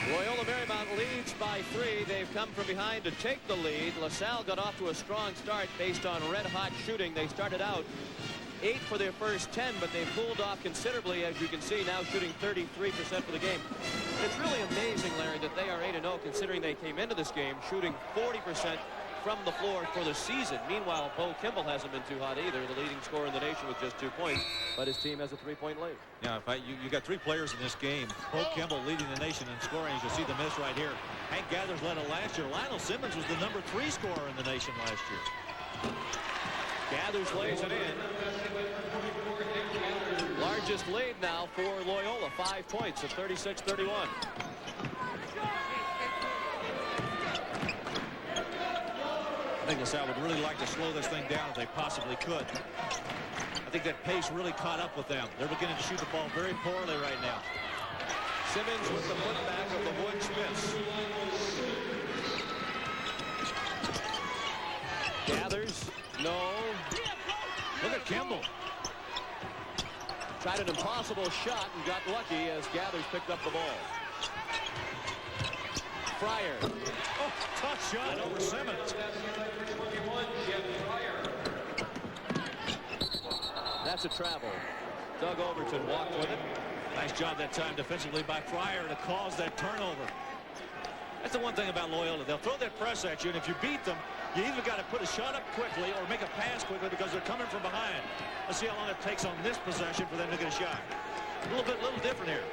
Loyola Marymount leads by 3. They've come from behind to take the lead. LaSalle got off to a strong start based on red-hot shooting. They started out 8 for their first 10, but they've cooled off considerably, as you can see, now shooting 33% for the game. It's really amazing, Larry, that they are 8-0, considering they came into this game shooting 40% from the floor for the season. Meanwhile, Bo Kimble hasn't been too hot either, the leading scorer in the nation with just 2 points, but his team has a 3-point lead. Yeah, in fact, you got 3 players in this game. Bo Kimble leading the nation in scoring, as you see the miss right here. Hank Gathers led it last year. Lionel Simmons was the number 3 scorer in the nation last year. Gathers lays it in. Largest lead now for Loyola, 5 points at 36-31. I think LaSalle would really like to slow this thing down if they possibly could. I think that pace really caught up with them. They're beginning to shoot the ball very poorly right now. Simmons with the putback of the Woods miss. Gathers, no. Look at Kimble. Tried an impossible shot and got lucky as Gathers picked up the ball. Fryer. Oh, tough shot over Simmons. That's a travel. Doug Overton walked with it. Nice job that time defensively by Fryer to cause that turnover. That's the one thing about Loyola. They'll throw that press at you, and if you beat them, you either got to put a shot up quickly or make a pass quickly because they're coming from behind. Let's see how long it takes on this possession for them to get a shot. A little different here.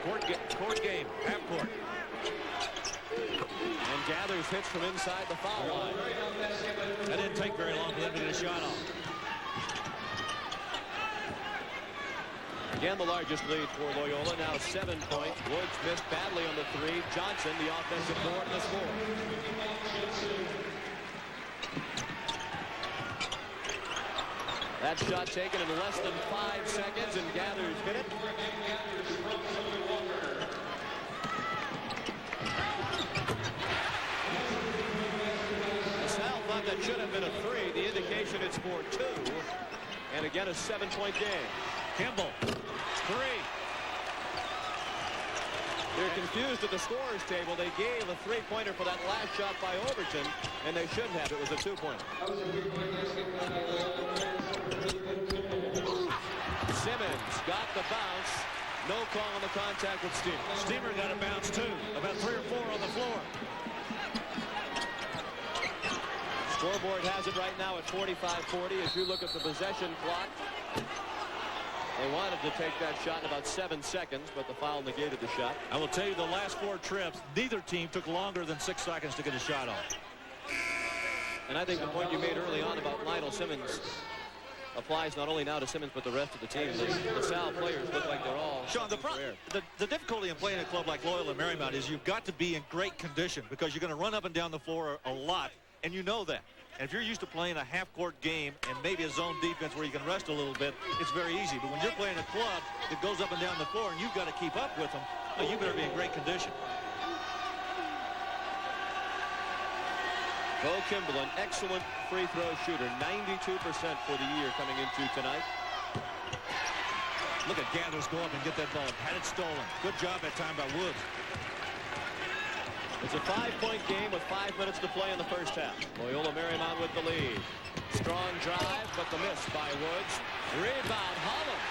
Court game, half court. And Gathers hits from inside the foul line. That didn't take very long for them to get a shot off. Again, the largest lead for Loyola, now 7 points. Woods missed badly on the 3. Johnson, the offensive board, and the score. That shot taken in less than 5 seconds, and Gathers hit it. LaSalle thought that should have been a 3. The indication it's for 2. And again, a 7-point game. Kimble, 3. They're confused at the scorer's table. They gave a 3-pointer for that last shot by Overton, and they shouldn't have. It was a 2-pointer. Simmons got the bounce. No call on the contact with Steamer. Steamer got a bounce too. About 3 or 4 on the floor. Scoreboard has it right now at 45-40 as you look at the possession clock. They wanted to take that shot in about 7 seconds, but the foul negated the shot. I will tell you, the last 4 trips, neither team took longer than 6 seconds to get a shot off. And I think the point you made early on about Lionel Simmons applies not only now to Simmons, but the rest of the team. The Salle players look like they're all... Sean, the difficulty in playing a club like Loyola Marymount is you've got to be in great condition because you're going to run up and down the floor a lot, and you know that. And if you're used to playing a half-court game and maybe a zone defense where you can rest a little bit, it's very easy. But when you're playing a club that goes up and down the floor and you've got to keep up with them, you better be in great condition. Bo Kimble, an excellent free throw shooter, 92% for the year coming into tonight. Look at Gathers go up and get that ball. Had it stolen. Good job that time by Woods. It's a 5-point game with 5 minutes to play in the first half. Loyola Marymount with the lead. Strong drive, but the miss by Woods. Rebound, Holland.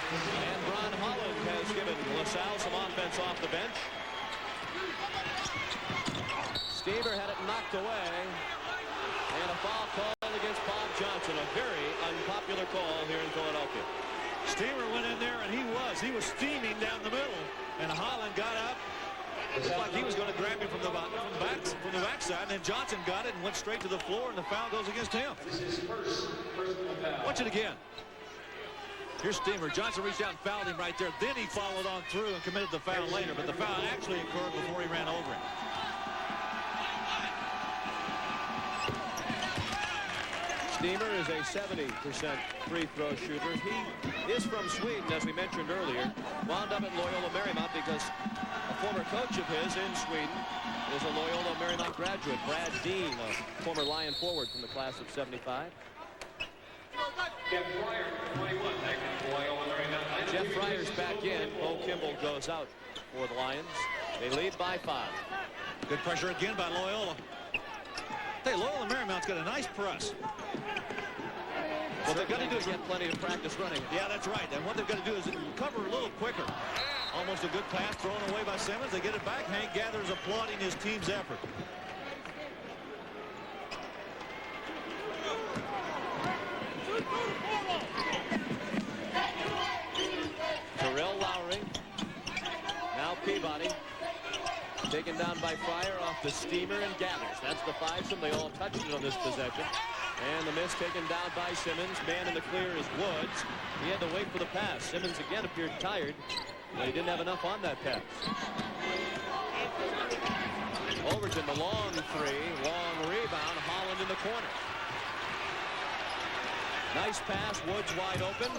And Ron Holland has given LaSalle some offense off the bench. Stever had it knocked away. And a foul call against Bob Johnson. A very unpopular call here in Philadelphia. Stever went in there, and he was steaming down the middle. And Holland got up. It looked like he was going to grab him from the backside, and then Johnson got it and went straight to the floor, and the foul goes against him. Watch it again. Here's Stever. Johnson reached out and fouled him right there. Then he followed on through and committed the foul later, but the foul actually occurred before he ran over him. Stever is a 70% free throw shooter. He is from Sweden, as we mentioned earlier. Wound up at Loyola Marymount because a former coach of his in Sweden is a Loyola Marymount graduate, Brad Dean, a former Lion forward from the class of 75. Jeff Fryer's back in. Bo Kimble goes out for the Lions. They lead by 5. Good pressure again by Loyola. Hey, Loyola Marymount's got a nice press. What they've got to do is get plenty of practice running. Yeah, that's right. And what they've got to do is cover a little quicker. Almost a good pass thrown away by Simmons. They get it back. Hank Gathers applauding his team's effort. Terrell Lowry. Now Peabody. Taken down by Fryer off the Stever and Gathers. That's the 5-some. They all touched it on this possession. And the miss taken down by Simmons. Man in the clear is Woods. He had to wait for the pass. Simmons again appeared tired, but he didn't have enough on that pass. Overton, the long 3. Long rebound. Holland in the corner. Nice pass. Woods wide open.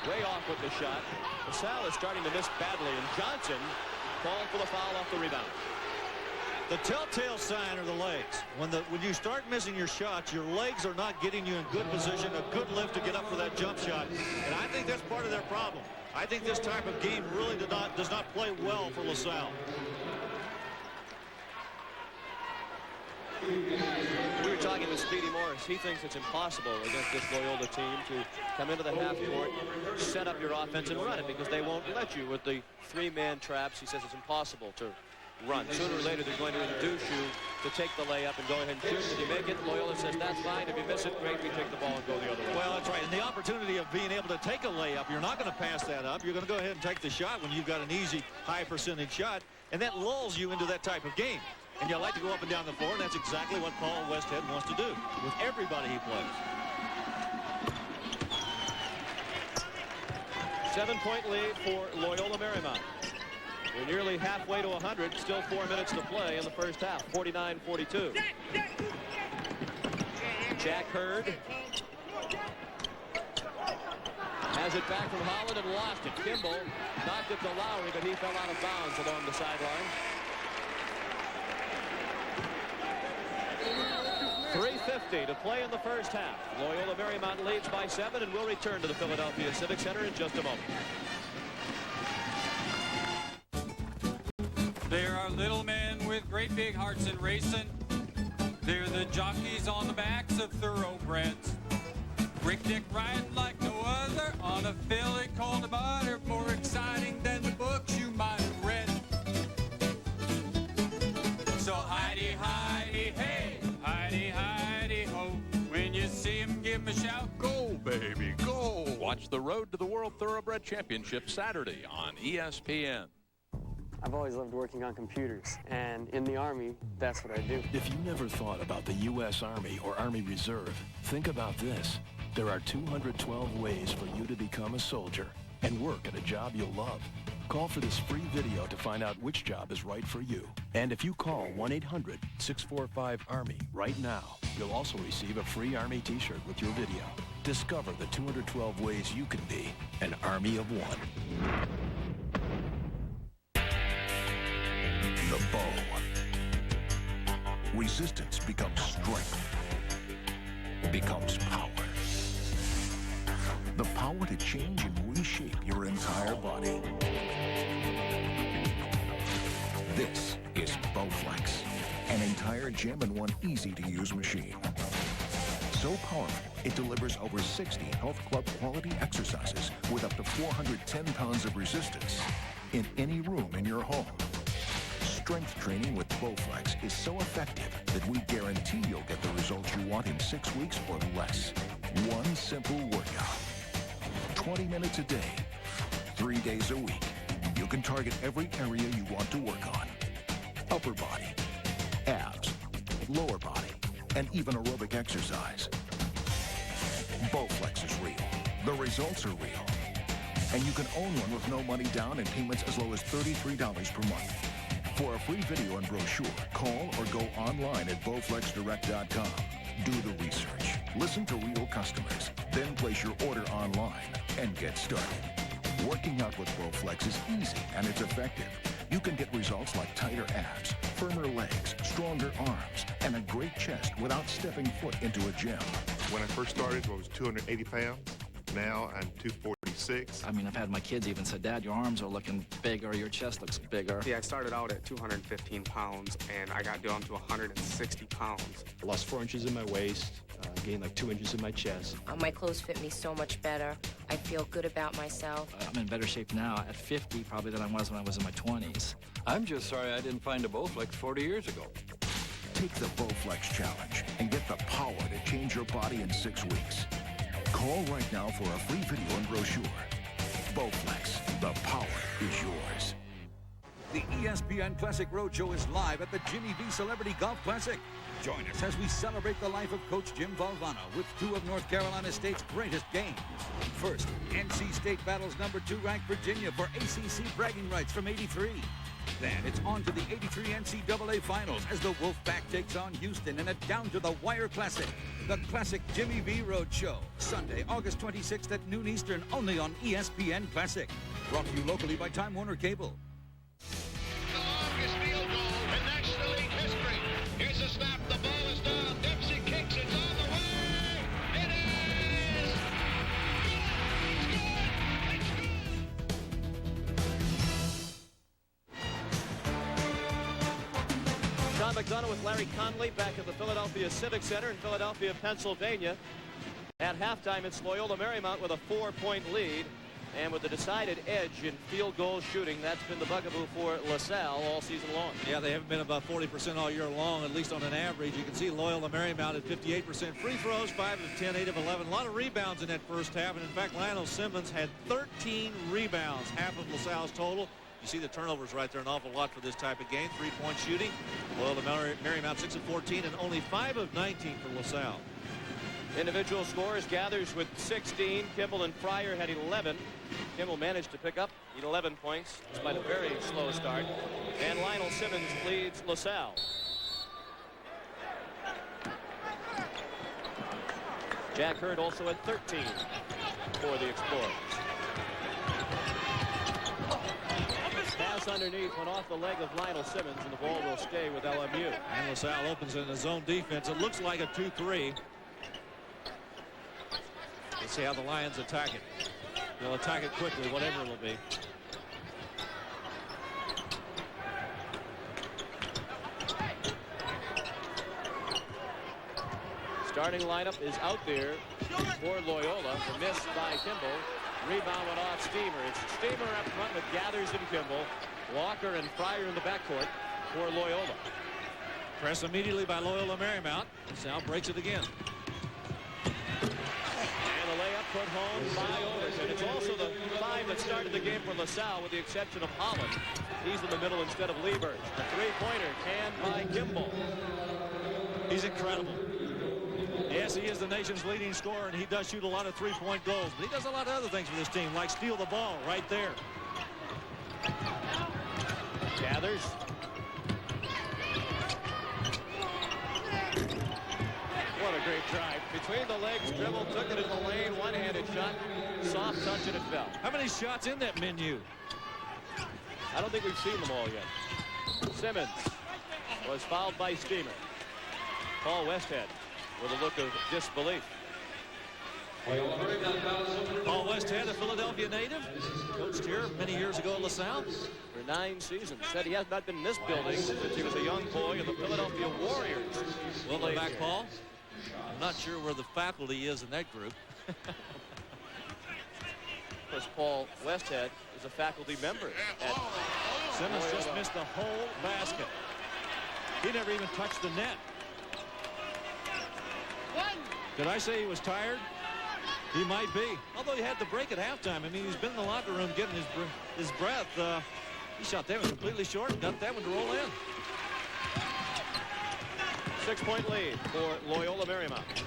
Way off with the shot. LaSalle is starting to miss badly, and Johnson called for the foul off the rebound. The telltale sign are the legs. When you start missing your shots, your legs are not getting you in good position, a good lift to get up for that jump shot. And I think that's part of their problem. I think this type of game really does not play well for LaSalle. We were talking with Speedy Morris. He thinks it's impossible against this Loyola team to come into the half court, set up your offense and run it because they won't let you with the 3-man traps. He says it's impossible to run. Sooner or later, they're going to induce you to take the layup and go ahead and shoot. If you make it, Loyola says, that's fine. If you miss it, great. We take the ball and go the other way. Well, that's right. And the opportunity of being able to take a layup, you're not going to pass that up. You're going to go ahead and take the shot when you've got an easy, high-percentage shot. And that lulls you into that type of game. And you like to go up and down the floor, and that's exactly what Paul Westhead wants to do with everybody he plays. 7-point lead for Loyola Marymount. We're nearly halfway to 100. Still 4 minutes to play in the first half. 49-42. Jack Hurd has it back from Holland and lost it. Kimble knocked it to Lowry, but he fell out of bounds along the sideline. 3:50 to play in the first half. Loyola Marymount leads by 7 and will return to the Philadelphia Civic Center in just a moment. There are little men with great big hearts in racing. They're the jockeys on the backs of thoroughbreds. Rick-Dick riding like no other on a filly called a butter, more exciting than the books you might have read. So Heidi, Heidi, hey, Heidi, Heidi, ho. When you see him, give him a shout. Go, baby, go. Watch It's the road to the World Thoroughbred Championship Saturday on ESPN. I've always loved working on computers, and in the Army, that's what I do. If you never thought about the U.S. Army or Army Reserve, think about this. There are 212 ways for you to become a soldier and work at a job you'll love. Call for this free video to find out which job is right for you. And if you call 1-800-645-ARMY right now, you'll also receive a free Army t-shirt with your video. Discover the 212 ways you can be an Army of one. The bow. Resistance becomes strength. Becomes power. The power to change and reshape your entire body. This is Bowflex, an entire gem-in-one easy-to-use machine. So powerful, it delivers over 60 health club quality exercises with up to 410 pounds of resistance in any room in your home. Strength training with Bowflex is so effective that we guarantee you'll get the results you want in 6 weeks or less. One simple workout. 20 minutes a day, 3 days a week. You can target every area you want to work on. Upper body, abs, lower body, and even aerobic exercise. Bowflex is real. The results are real. And you can own one with no money down and payments as low as $33 per month. For a free video and brochure, call or go online at bowflexdirect.com. Do the research. Listen to real customers. Then place your order online and get started. Working out with Bowflex is easy and it's effective. You can get results like tighter abs, firmer legs, stronger arms, and a great chest without stepping foot into a gym. When I first started, I was 280 pounds. Now I'm 246. I mean, I've had my kids even say, Dad, your arms are looking bigger, your chest looks bigger. See, I started out at 215 pounds, and I got down to 160 pounds. I lost 4 inches in my waist, gained like 2 inches in my chest. My clothes fit me so much better. I feel good about myself. I'm in better shape now at 50 probably than I was when I was in my 20s. I'm just sorry I didn't find a Bowflex 40 years ago. Take the Bowflex challenge and get the power to change your body in 6 weeks. Call right now for a free video and brochure. Bowflex, the power is yours. The ESPN Classic Roadshow is live at the Jimmy V Celebrity Golf Classic. Join us as we celebrate the life of Coach Jim Valvano with 2 of North Carolina State's greatest games. First, NC State battles #2 ranked Virginia for ACC bragging rights from '83. Then it's on to the '83 NCAA Finals as the Wolfpack takes on Houston in a down-to-the-wire classic. The Classic Jimmy V Roadshow, Sunday, August 26th at noon Eastern, only on ESPN Classic. Brought to you locally by Time Warner Cable. The longest field goal in National League history. Here's a snap. The ball is down. Dempsey kicks. It's on the way. It is. It's good. Sean McDonough with Larry Conley back at the Philadelphia Civic Center in Philadelphia, Pennsylvania. At halftime, it's Loyola Marymount with a 4-point lead. And with the decided edge in field goal shooting, that's been the bugaboo for LaSalle all season long. Yeah, they haven't been about 40% all year long, at least on an average. You can see Loyola Marymount at 58%. Free throws, 5 of 10, 8 of 11. A lot of rebounds in that first half. And in fact, Lionel Simmons had 13 rebounds, half of LaSalle's total. You see the turnovers right there, an awful lot for this type of game. 3-point shooting. Loyola Marymount 6 of 14 and only 5 of 19 for LaSalle. Individual scores, Gathers with 16. Kimble and Fryer had 11. Kimble managed to pick up 11 points despite a very slow start. And Lionel Simmons leads LaSalle. Jack Hurd also at 13 for the Explorers. Pass underneath went off the leg of Lionel Simmons, and the ball will stay with LMU. And LaSalle opens in his zone defense. It looks like a 2-3. Let's see how the Lions attack it. They'll attack it quickly, whatever it'll be. Starting lineup is out there for Loyola. The miss by Kimble. Rebound went off Steamer. It's Steamer up front with Gathers and Kimble. Walker and Fryer in the backcourt for Loyola. Press immediately by Loyola Marymount. Sal breaks it again. And the layup put home by Overton. It's also the 5 that started the game for LaSalle, with the exception of Holland. He's in the middle instead of Liebers. The three-pointer canned by Kimble. He's incredible. Yes, he is the nation's leading scorer, and he does shoot a lot of three-point goals. But he does a lot of other things for this team, like steal the ball right there. Gathers. What a great drive. Between the legs, dribble, took it in the lane, one-handed shot, soft touch, and it fell. How many shots in that menu? I don't think we've seen them all yet. Simmons was fouled by Steamer. Paul Westhead with a look of disbelief. Paul Westhead, a Philadelphia native, coached here many years ago at LaSalle. For 9 seasons. Said he has not been in this building since he was a young boy of the Philadelphia Warriors. Welcome back, Paul. I'm not sure where the faculty is in that group. Because Paul Westhead is a faculty member at Simmons just missed the whole basket. He never even touched the net. Did I say he was tired? He might be. Although he had the break at halftime. I mean, he's been in the locker room getting his breath. He shot that one completely short and got that one to roll in. 6-point lead for Loyola Marymount.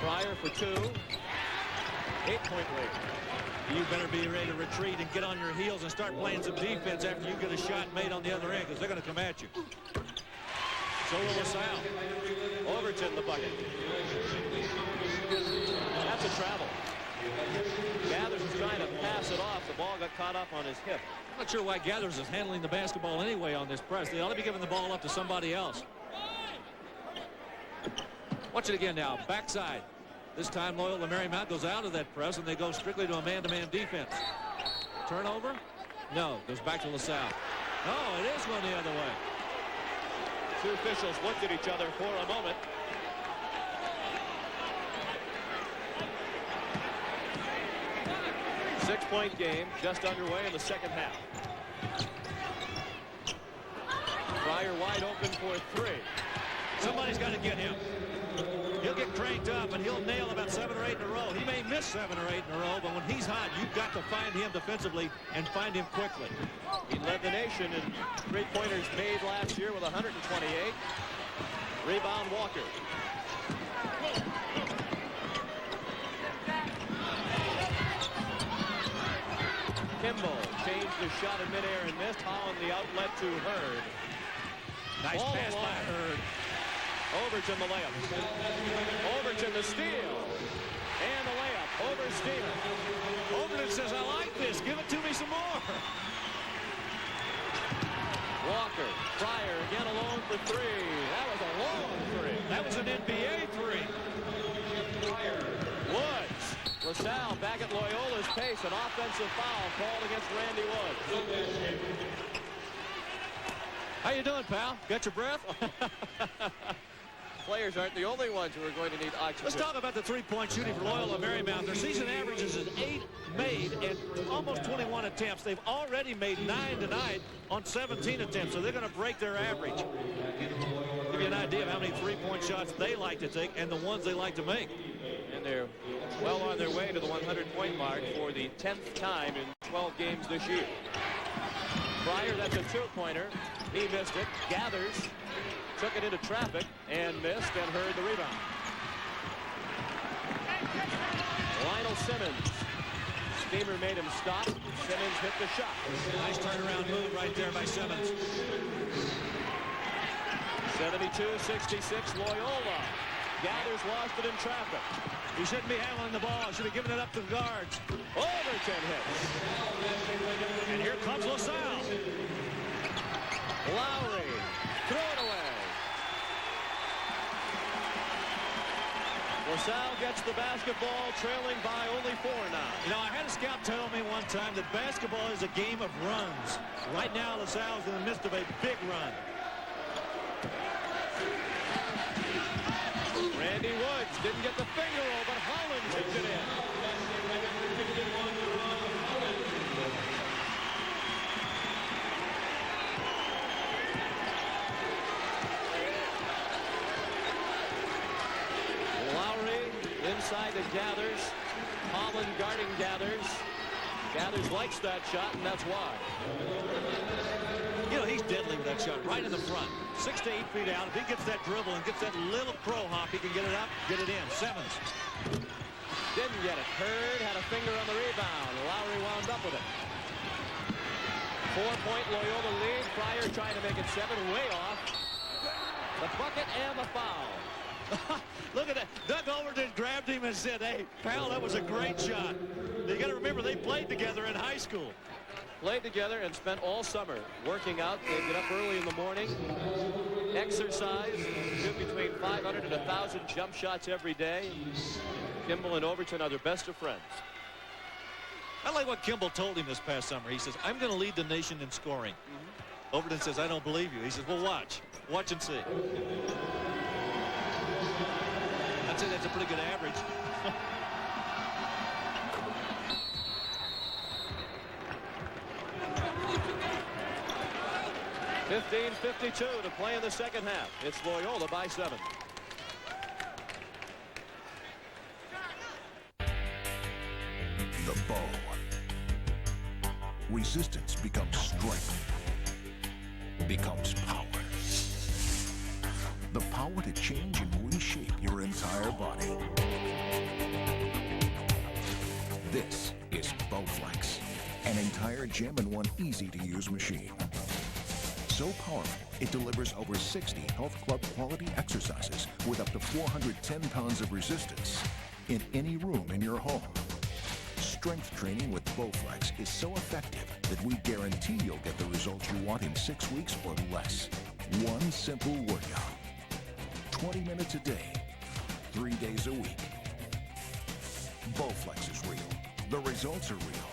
Fryer for 2. 8-point lead. You better be ready to retreat and get on your heels and start playing some defense after you get a shot made on the other end, because they're going to come at you. So will LaSalle. Overton the bucket. That's a travel. Gathers is trying to pass it off. The ball got caught up on his hip. I'm not sure why Gathers is handling the basketball anyway on this press. They ought to be giving the ball up to somebody else. Watch it again now. Backside. This time Loyola Marymount goes out of that press and they go strictly to a man-to-man defense. Turnover? No. Goes back to LaSalle. Oh, it is going the other way. Two officials looked at each other for a moment. Six-point game just underway in the second half. Fryer wide open for 3. Somebody's got to get him. He'll get cranked up and he'll nail about 7 or 8 in a row. He may miss 7 or 8 in a row, but when he's hot, you've got to find him defensively and find him quickly. He led the nation in three-pointers made last year with 128. Rebound Walker. Kimble changed the shot in midair and missed. Holland the outlet to Hurd. Nice All pass by Hurd. Overton the layup. Overton the steal. And the layup over Steamer. Overton says, I like this. Give it to me some more. Walker. Fryer again alone for 3. That was a long 3. That was an NBA 3. Woods. LaSalle back at Loyola's pace. An offensive foul called against Randy Woods. How you doing, pal? Got your breath? Players aren't the only ones who are going to need oxygen. Let's talk about the three-point shooting for Loyola Marymount. Their season averages is 8 made and almost 21 attempts. They've already made 9 tonight on 17 attempts, so they're going to break their average. Give you an idea of how many three-point shots they like to take and the ones they like to make. And they're well on their way to the 100-point mark for the 10th time in 12 games this year. Fryer, that's a two-pointer. He missed it. Gathers. Took it into traffic and missed and heard the rebound. Lionel Simmons. Steamer made him stop. Simmons hit the shot. Nice turnaround move right there by Simmons. 72-66 Loyola. Gathers lost it in traffic. He shouldn't be handling the ball. Should have given it up to the guards. Overton hits. And here comes LaSalle. Lowry. Throw it away. LaSalle gets the basketball, trailing by only 4 now. You know, I had a scout tell me one time that basketball is a game of runs. Right now, LaSalle's in the midst of a big run. Randy Woods didn't get the finger roll, but Holland tipped it in. inside to Gathers. Holland guarding Gathers. Gathers likes that shot, and that's why. You know, he's deadly with that shot right in the front. 6 to 8 feet out. If he gets that dribble and gets that little crow hop, he can get it up, get it in. Simmons. Didn't get it. Hurd had a finger on the rebound. Lowry wound up with it. 4-point Loyola lead. Pryor trying to make it 7, way off. The bucket and the foul. Look at that. Doug Overton grabbed him and said, hey, pal, that was a great shot. You got to remember, they played together in high school. Played together and spent all summer working out. They get up early in the morning, exercise, shoot between 500 and 1,000 jump shots every day. Kimble and Overton are their best of friends. I like what Kimble told him this past summer. He says, I'm going to lead the nation in scoring. Overton says, I don't believe you. He says, well, watch. Watch and see. I'd say that's a pretty good average. .52 to play in the second half. It's Loyola by 7. The bow. Resistance becomes strength. Becomes power. The power to change and reshape your entire body. This is Bowflex, an entire gem-in-one easy-to-use machine. So powerful, it delivers over 60 health club quality exercises with up to 410 pounds of resistance in any room in your home. Strength training with Bowflex is so effective that we guarantee you'll get the results you want in 6 weeks or less. One simple workout. 20 minutes a day, 3 days a week. Bowflex is real. The results are real.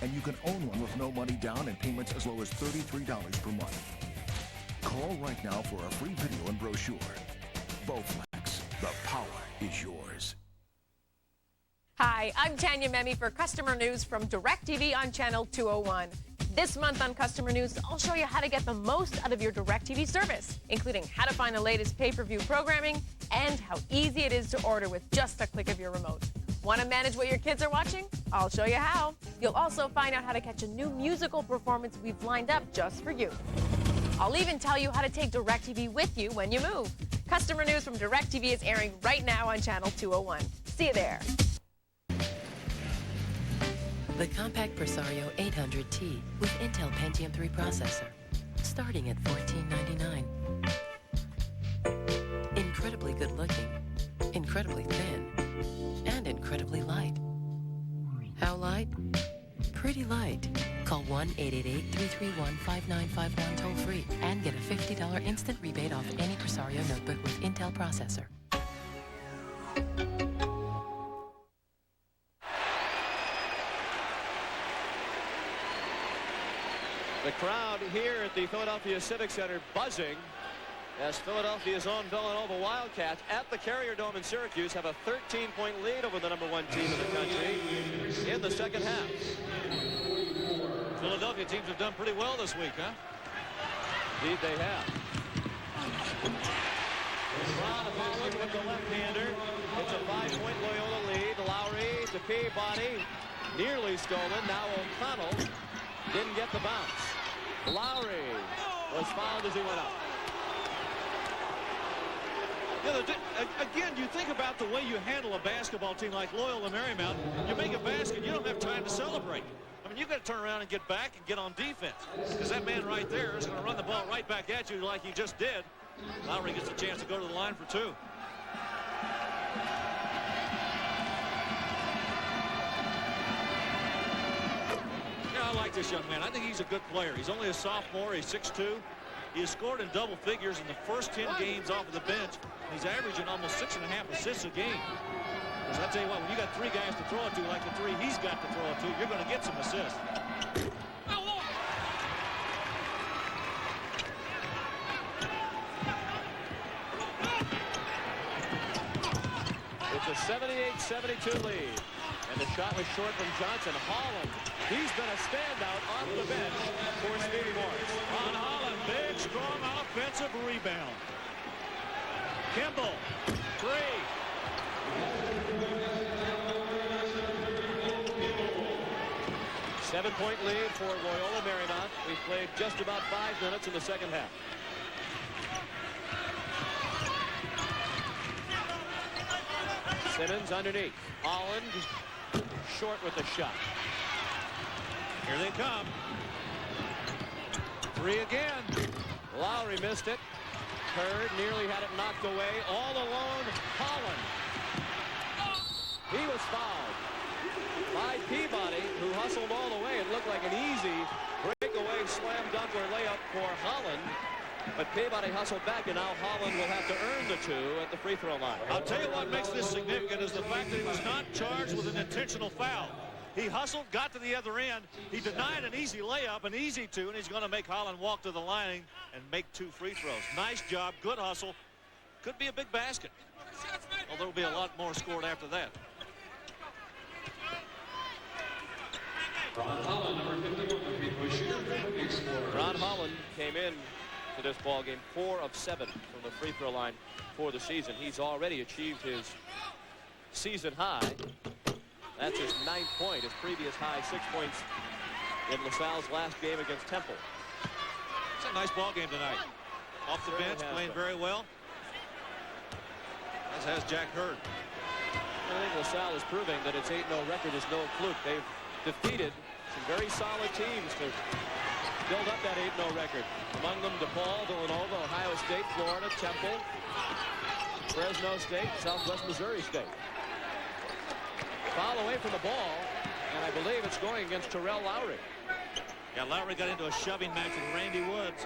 And you can own one with no money down and payments as low as $33 per month. Call right now for a free video and brochure. Bowflex, the power is yours. Hi, I'm Tanya Memi for Customer News from DirecTV on Channel 201. This month on Customer News, I'll show you how to get the most out of your DirecTV service, including how to find the latest pay-per-view programming and how easy it is to order with just a click of your remote. Want to manage what your kids are watching? I'll show you how. You'll also find out how to catch a new musical performance we've lined up just for you. I'll even tell you how to take DirecTV with you when you move. Customer News from DirecTV is airing right now on Channel 201. See you there. The compact Presario 800T with Intel Pentium 3 processor, starting at $14.99. Incredibly good looking, incredibly thin, and incredibly light. How light? Pretty light. Call 1-888-331-5951 toll free and get a $50 instant rebate off any Presario notebook with Intel processor. The crowd here at the Philadelphia Civic Center buzzing as Philadelphia's own Villanova Wildcats at the Carrier Dome in Syracuse have a 13-point lead over the #1 team in the country in the second half. Philadelphia teams have done pretty well this week, huh? Indeed they have. Ron Holland with the left-hander. It's a 5-point Loyola lead. Lowry to Peabody. Nearly stolen. Now O'Connell didn't get the bounce. Lowry was fouled as he went up. Again, you think about the way you handle a basketball team like Loyola Marymount. You make a basket, you don't have time to celebrate. I mean, you've got to turn around and get back and get on defense. Because that man right there is going to run the ball right back at you like he just did. Lowry gets a chance to go to the line for 2. Yeah, I like this young man. I think he's a good player. He's only a sophomore. He's 6'2". He has scored in double figures in the first 10 games off of the bench. He's averaging almost 6.5 assists a game. Because I tell you what, when you got 3 guys to throw it to like the 3 he's got to throw it to, you're going to get some assists. It's a 78-72 lead. And the shot was short from Johnson. Holland, he's been a standout on the bench for Speedy Morris. Ron Holland, big, strong offensive rebound. Kimble, 3. Seven-point lead for Loyola Marymount. We've played just about 5 minutes in the second half. Simmons underneath. Holland short with the shot. Here they come. Three again. Lowry missed it. Hurd nearly had it knocked away. All alone, Holland. He was fouled by Peabody, who hustled all the way. It looked like an easy breakaway slam dunk or layup for Holland. But Peabody hustled back, and now Holland will have to earn the two at the free throw line. I'll tell you what makes this significant is the fact that he was not charged with an intentional foul. He hustled, got to the other end. He denied an easy layup, an easy two, and he's going to make Holland walk to the line and make 2 free throws. Nice job, good hustle. Could be a big basket. Although there'll be a lot more scored after that. Ron Holland, number 51, the three-point shooter for the Explorers. Ron Holland came in to this ball game 4 of 7 from the free throw line for the season. He's already achieved his season high. That's his 9th point, his previous high 6 points in LaSalle's last game against Temple. It's a nice ball game tonight. Off the bench, playing very well. As has Jack Hurd. I think LaSalle is proving that its 8-0 record is no fluke. They've defeated some very solid teams to build up that 8-0 record. Among them, DePaul, Villanova, Ohio State, Florida, Temple, Fresno State, Southwest Missouri State. Foul away from the ball, and I believe it's going against Terrell Lowry. Yeah, Lowry got into a shoving match with Randy Woods.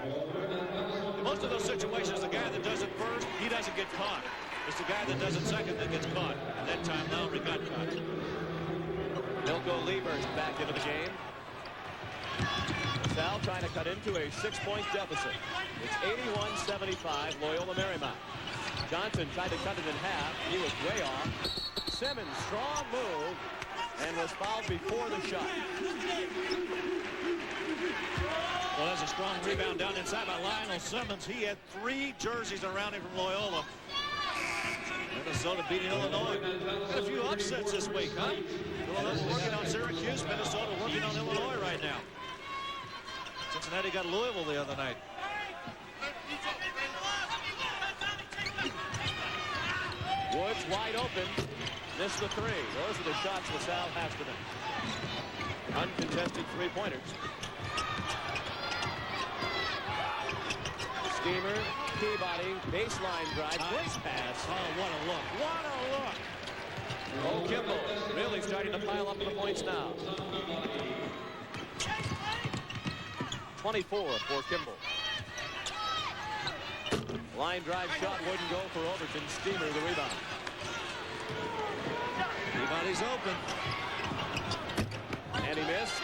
In most of those situations, the guy that does it first, he doesn't get caught. It's the guy that does it second that gets caught. And that time, Lowry got caught. Milko Lieber's back into the game. Sal trying to cut into a 6-point deficit. It's 81-75, Loyola Marymount. Johnson tried to cut it in half. He was way off. Simmons, strong move, and was fouled before the shot. Well, that's a strong rebound down inside by Lionel Simmons. He had 3 jerseys around him from Loyola. Minnesota beating Illinois. Got a few upsets this week, huh? Villanova working on Syracuse, Minnesota working on Illinois right now. Cincinnati got Louisville the other night. Woods wide open. Missed the 3. Those are the shots LaSalle has to make. Uncontested 3-pointers. Steamer, Peabody, baseline drive, great pass. Oh, what a look. What a look. Oh, Kimble really starting to pile up the points now. 24 for Kimble. Line drive shot wouldn't go for Overton. Steamer the rebound. Peabody's open. And he missed.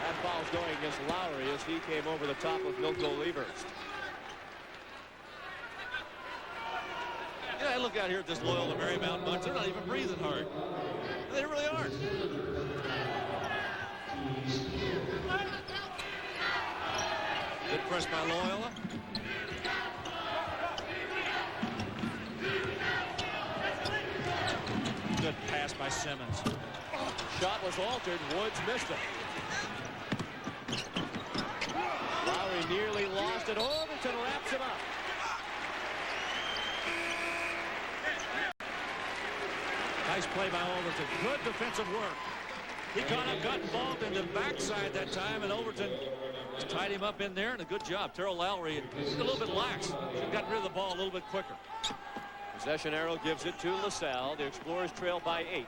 That foul's going against Lowry as he came over the top of Milko Lieberst. You know, I look out here at this Loyola Marymount bunch. They're not even breathing hard. They really aren't. Good press by Loyola. Good pass by Simmons. Shot was altered. Woods missed it. Lowry nearly lost it. Overton wraps him up. Nice play by Overton. Good defensive work. He got involved in the backside that time, and Overton tied him up in there, and a good job. Terrell Lowry a little bit lax. Should have gotten rid of the ball a little bit quicker. Possession arrow gives it to LaSalle. The Explorers trail by 8.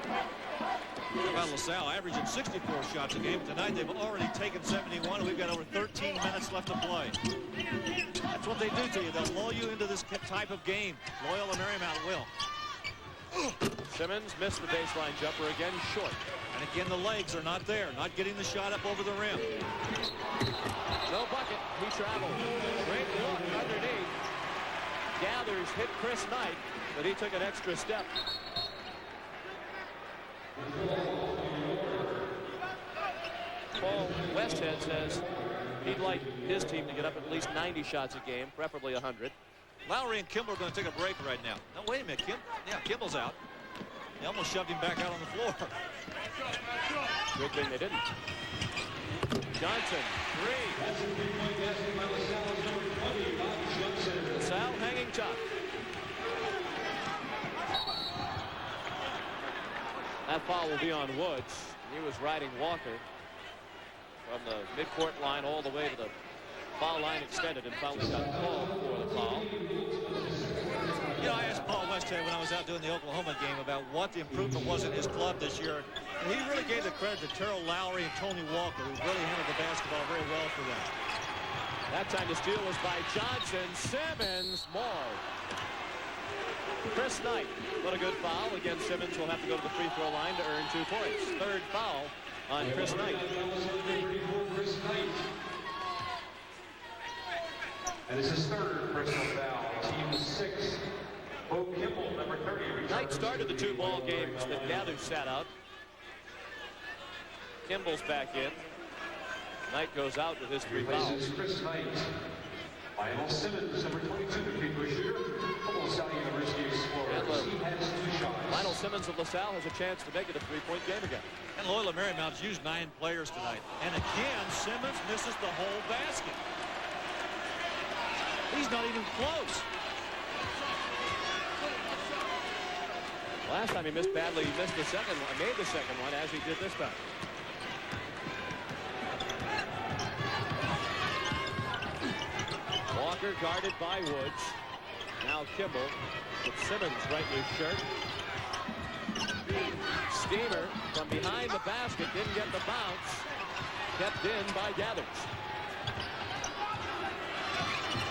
How about LaSalle averaging 64 shots a game? Tonight they've already taken 71, and we've got over 13 minutes left to play. That's what they do to you. They'll lull you into this type of game. Loyola Marymount will. Simmons missed the baseline jumper again, short. And again, the legs are not there. Not getting the shot up over the rim. No bucket. He traveled. Great look underneath. Gathers hit Chris Knight, but he took an extra step. Paul Westhead says he'd like his team to get up at least 90 shots a game, preferably 100. Lowry and Kimble are going to take a break right now. No, wait a minute. Kimble's out. They almost shoved him back out on the floor. Good thing they didn't. Johnson, 3. Salle hanging tough. That foul will be on Woods. He was riding Walker from the midcourt line all the way to the foul line extended, and finally got called for the foul. You know, I asked Paul Westhead when I was out doing the Oklahoma game about what the improvement was in his club this year. And he really gave the credit to Terrell Lowry and Tony Walker, who really handled the basketball very well for them. That time the steal was by Johnson. Simmons mauled. Chris Knight, what a good foul. Again, Simmons will have to go to the free throw line to earn 2 points. Third foul on Chris Knight. And this is third personal foul. Team 6. Bo Kimble, number 30. Knight started the 2 ball games that Gathers sat out. Kimble's back in. Knight goes out with his 3 fouls. Chris Knight. Lionel Simmons, number 22, free throw shooter. Salle University Explorers. He has 2 shots. Lionel Simmons of LaSalle has a chance to make it a 3-point game again. And Loyola Marymount's used 9 players tonight. And again, Simmons misses the whole basket. He's not even close. Last time he missed badly, he missed the second one, made the second one, as he did this time. Walker guarded by Woods. Now Kimble with Simmons right in his shirt. Steamer from behind the basket, didn't get the bounce. Kept in by Gathers.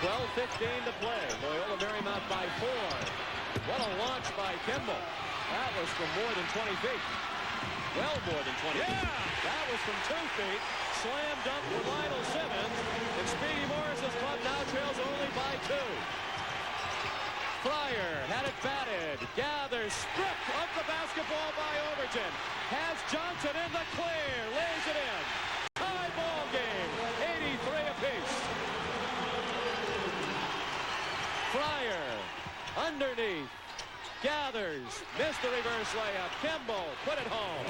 12:15 to play. Loyola Marymount by 4. What a launch by Kimble. That was from more than 20 feet. Well, more than 20 feet. That was from 2 feet. Slam dunk for Lionel Simmons. And Speedy Morris's club now trails only by 2. Fryer had it batted. Gathers stripped of the basketball by Overton. Has Johnson in the clear. Lays it in. Tie ball game. 83 apiece. Fryer underneath. Gathers. Missed the reverse layup. Kimble put it home.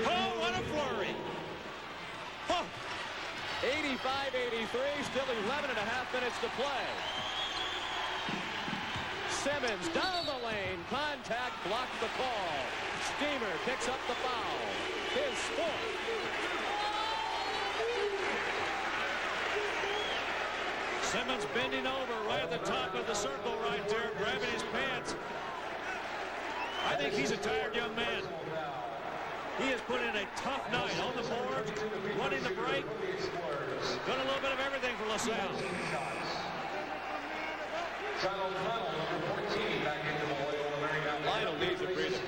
Oh, what a flurry. 85-83. Still 11 and a half minutes to play. Simmons down the lane. Contact blocked the call. Steamer picks up the foul. His 4th. Simmons bending over right at the top of the circle right there, grabbing his pants. I think he's a tired young man. He has put in a tough night on the board, running the break, done a little bit of everything for LaSalle. Lionel needs a breather.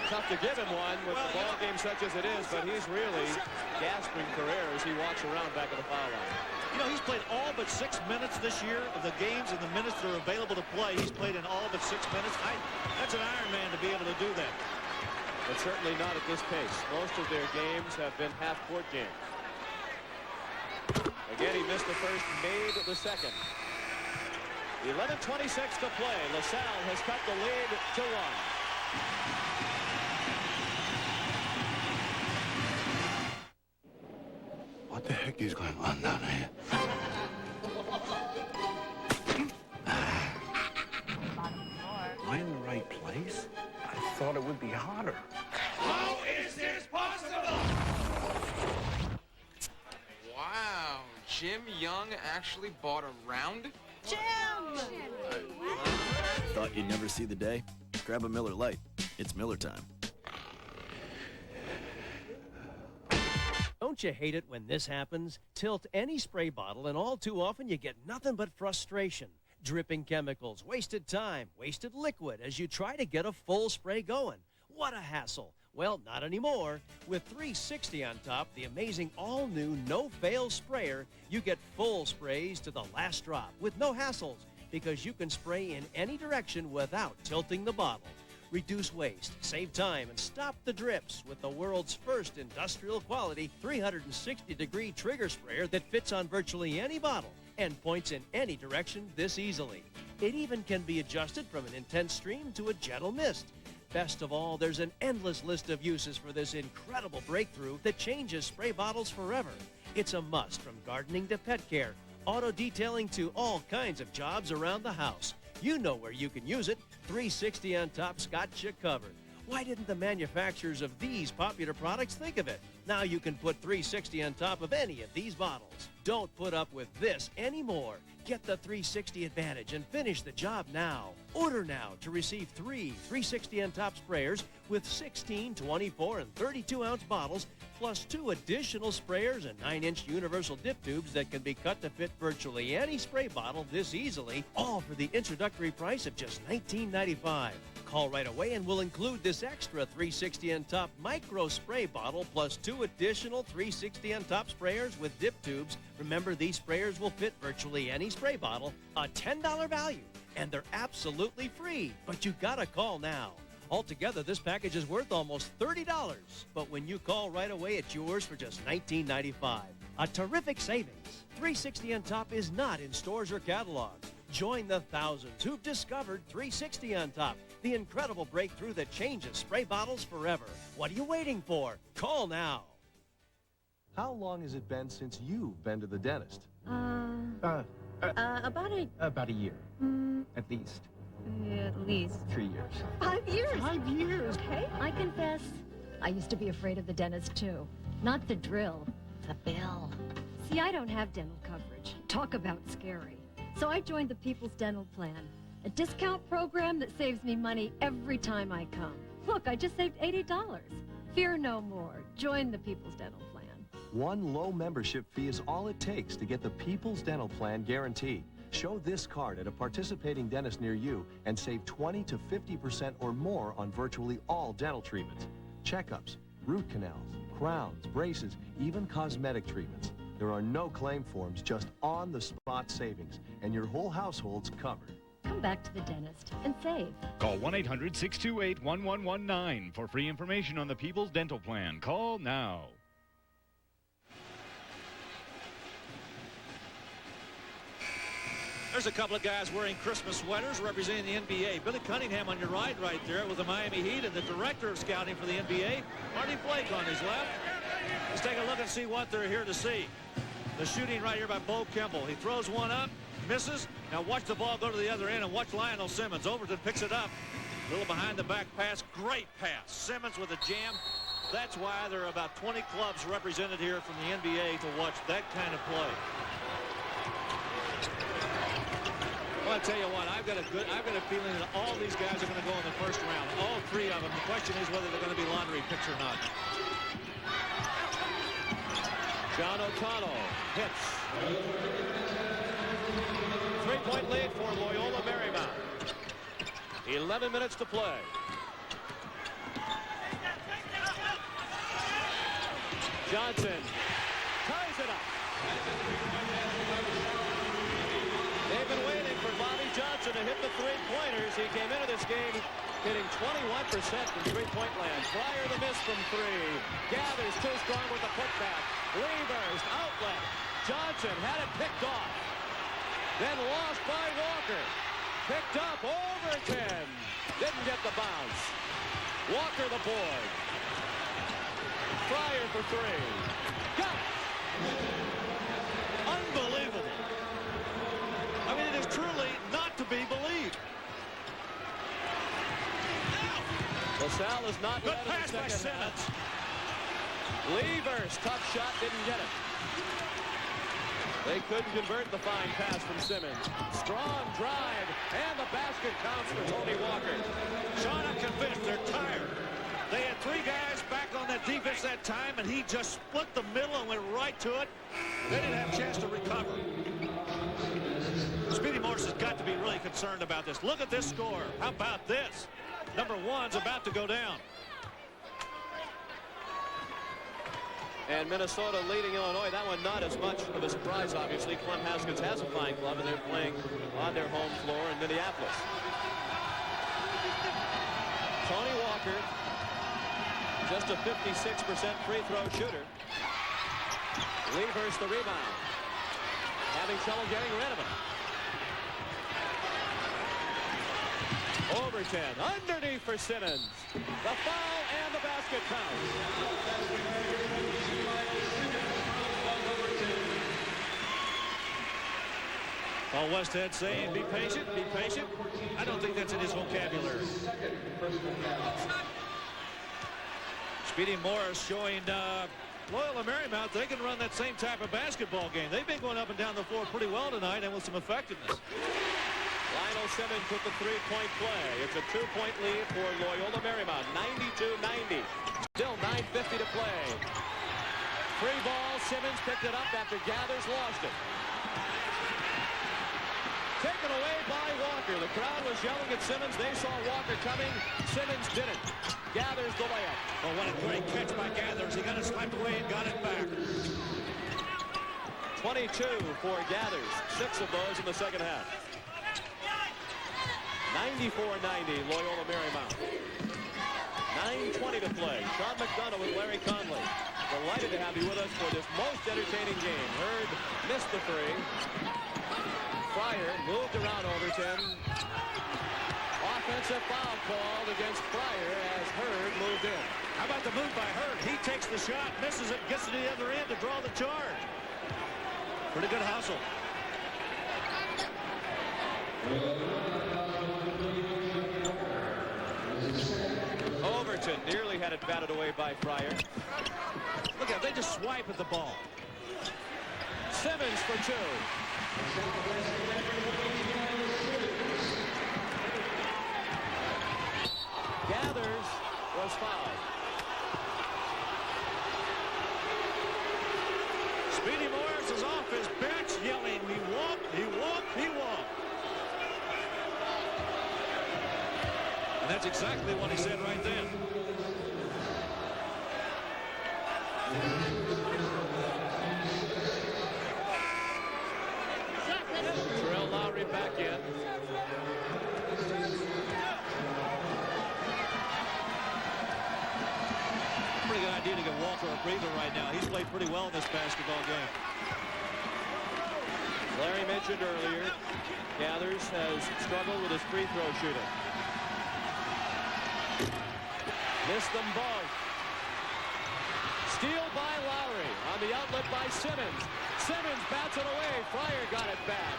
Tough to give him one with the ball game such as it is, but he's really gasping for air as he walks around back at the foul line. You know, he's played all but 6 minutes this year of the games and the minutes that are available to play. He's played in all but 6 minutes. That's an Iron Man to be able to do that. But certainly not at this pace. Most of their games have been half-court games. Again, he missed the first, made the second. 11:26 to play. LaSalle has cut the lead to 1. What the heck is going on down here? Am I in the right place? I thought it would be hotter. How is this possible? Wow, Jim Young actually bought a round? Jim! Thought you'd never see the day? Grab a Miller Lite. It's Miller time. Don't you hate it when this happens? Tilt any spray bottle and all too often you get nothing but frustration. Dripping chemicals, wasted time, wasted liquid as you try to get a full spray going. What a hassle. Well, not anymore. With 360 on top, the amazing all-new no-fail sprayer, you get full sprays to the last drop with no hassles because you can spray in any direction without tilting the bottle. Reduce waste, save time, and stop the drips with the world's first industrial quality 360-degree trigger sprayer that fits on virtually any bottle and points in any direction this easily. It even can be adjusted from an intense stream to a gentle mist. Best of all, there's an endless list of uses for this incredible breakthrough that changes spray bottles forever. It's a must from gardening to pet care, auto detailing to all kinds of jobs around the house. You know where you can use it. 360 on Top's got you covered. Why didn't the manufacturers of these popular products think of it? Now you can put 360 on top of any of these bottles. Don't put up with this anymore. Get the 360 advantage and finish the job now. Order now to receive 3 360 on top sprayers with 16, 24, and 32-ounce bottles, plus 2 additional sprayers and 9-inch universal dip tubes that can be cut to fit virtually any spray bottle this easily, all for the introductory price of just $19.95. Call right away and we'll include this extra 360 on top micro spray bottle plus 2 additional 360 on top sprayers with dip tubes. Remember, these sprayers will fit virtually any spray bottle, a $10 value, and they're absolutely free. But you gotta call now. Altogether, this package is worth almost $30. But when you call right away, it's yours for just $19.95. A terrific savings. 360 on top is not in stores or catalogs. Join the thousands who've discovered 360 on top, the incredible breakthrough that changes spray bottles forever. What are you waiting for? Call now. How long has it been since you've been to the dentist? About a year. At least. At least. 3 years. 5 years? 5 years. Okay. I confess, I used to be afraid of the dentist too. Not the drill, the bill. See, I don't have dental coverage. Talk about scary. So I joined the People's Dental Plan, a discount program that saves me money every time I come. Look, I just saved $80. Fear no more. Join the People's Dental Plan. One low membership fee is all it takes to get the People's Dental Plan guaranteed. Show this card at a participating dentist near you and save 20 to 50% or more on virtually all dental treatments. Checkups, root canals, crowns, braces, even cosmetic treatments. There are no claim forms, just on-the-spot savings, and your whole household's covered. Come back to the dentist and save. Call 1-800-628-1119 for free information on the People's Dental Plan. Call now. There's a couple of guys wearing Christmas sweaters representing the NBA. Billy Cunningham on your right there with the Miami Heat, and the director of scouting for the NBA, Marty Blake, on his left. Let's take a look and see what they're here to see. The shooting right here by Bo Kimble. He throws one up, misses. Now watch the ball go to the other end and watch Lionel Simmons. Overton picks it up. A little behind the back pass. Great pass. Simmons with a jam. That's why there are about 20 clubs represented here from the NBA to watch that kind of play. Well, I'll tell you what, I've got a feeling that all these guys are going to go in the first round. All 3 of them. The question is whether they're going to be lottery picks or not. John O'Connell hits. 3-point lead for Loyola Marymount. 11 minutes to play. Johnson ties it up. They've been waiting for Bobby Johnson to hit the 3-pointers. He came into this game hitting 21% from 3-point land. Pryor the miss from 3. Gathers too strong with the putback. Levers, outlet. Johnson had it picked off. Then lost by Walker. Picked up, Overton. Didn't get the bounce. Walker the board. Pryor for 3. Got it. Unbelievable. I mean, it is truly not to be believed. LaSalle is not good pass by Simmons. Levers, tough shot, didn't get it. They couldn't convert the fine pass from Simmons. Strong drive, and the basket counts for Tony Walker. Sean, I'm convinced they're tired. They had 3 guys back on that defense that time, and he just split the middle and went right to it. They didn't have a chance to recover. Speedy Morris has got to be really concerned about this. Look at this score. How about this? Number 1's about to go down. And Minnesota leading Illinois. That one not as much of a surprise, obviously. Clem Haskins has a fine club, and they're playing on their home floor in Minneapolis. Tony Walker, just a 56% free throw shooter. Levers the rebound. having trouble getting rid of it. Overton underneath for Simmons. The foul and the basket counts. Paul Westhead saying, be patient, be patient. I don't think that's in his vocabulary. Speedy Morris showing Loyola Marymount they can run that same type of basketball game. They've been going up and down the floor pretty well tonight and with some effectiveness. Lionel Simmons with the three-point play. It's a two-point lead for Loyola Marymount, 92-90. Still 9:50 to play. Free ball, Simmons picked it up after Gathers lost it. Taken away by Walker. The crowd was yelling at Simmons. They saw Walker coming. Simmons didn't. Gathers the layup. Oh, what a great catch by Gathers. He got it swiped away and got it back. 22 for Gathers. 6 of those in the second half. 94-90, Loyola Marymount. 9:20 to play. Sean McDonough with Larry Conley. Delighted to have you with us for this most entertaining game. Hurd missed the three. Fryer moved around Overton. Offensive foul called against Fryer as Hurd moved in. How about the move by Hurd? He takes the shot, misses it, gets to the other end to draw the charge. Pretty good hustle. Overton nearly had it batted away by Fryer. Look at it, they just swipe at the ball. Simmons for two. Gathers was fouled. Speedy Morris is off his bench yelling, he walked, he walked, he walked. And that's exactly what he said right then. Terrell Lowry back in. Pretty good idea to get Walker a breather right now. He's played pretty well in this basketball game. Larry mentioned earlier, Gathers has struggled with his free throw shooting. Missed them both. Steal by Lowry. On the outlet by Simmons. Simmons bats it away. Fryer got it back.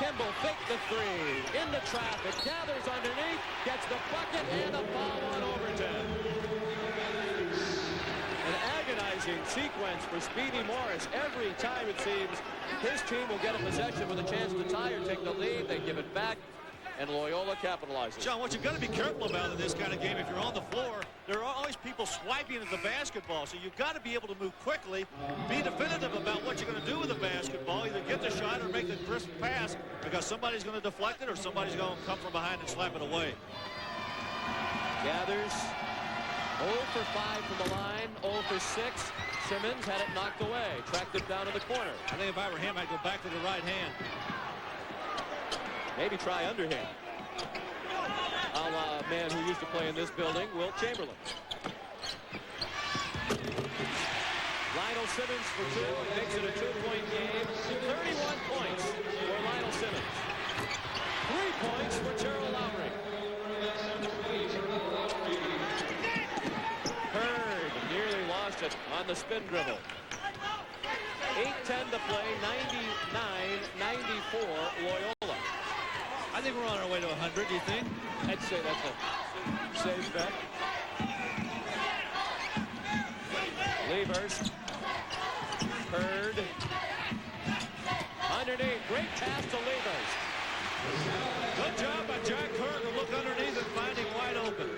Kimble faked the three. Into traffic. Gathers underneath. Gets the bucket and a foul on Overton. An agonizing sequence for Speedy Morris. Every time it seems his team will get a possession with a chance to tie or take the lead. They give it back. And Loyola capitalizes. John, what you've got to be careful about in this kind of game, if you're on the floor, there are always people swiping at the basketball. So you've got to be able to move quickly, be definitive about what you're going to do with the basketball, either get the shot or make the crisp pass, because somebody's going to deflect it or somebody's going to come from behind and slap it away. Gathers 0 for 5 from the line, 0 for 6. Simmons had it knocked away, tracked it down in the corner. I think if I were him, I'd go back to the right hand. Maybe try underhand. A la man who used to play in this building, Wilt Chamberlain. Lionel Simmons for two. It makes it a two-point game. 31 points for Lionel Simmons. 3 points for Terrell Lowry. Hurd nearly lost it on the spin dribble. 8:10 to play, 99-94 Loyola. I think we're on our way to 100, do you think? I'd say that's a safe bet. Levers. Hurd. Underneath. Great pass to Levers. Good job by Jack Hurd to look underneath and find him wide open.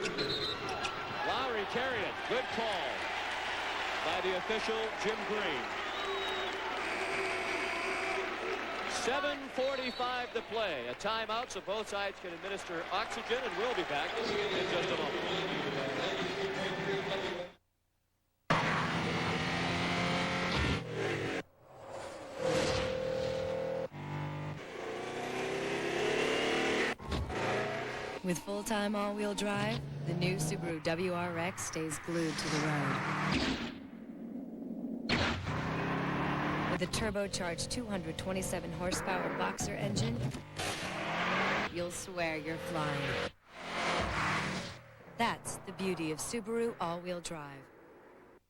Lowry carried it. Good call by the official, Jim Green. 7:45 to play. A timeout so both sides can administer oxygen, and we'll be back in just a moment. With full-time all-wheel drive, the new Subaru WRX stays glued to the road. With a turbocharged 227 horsepower boxer engine, you'll swear you're flying. That's the beauty of Subaru all-wheel drive.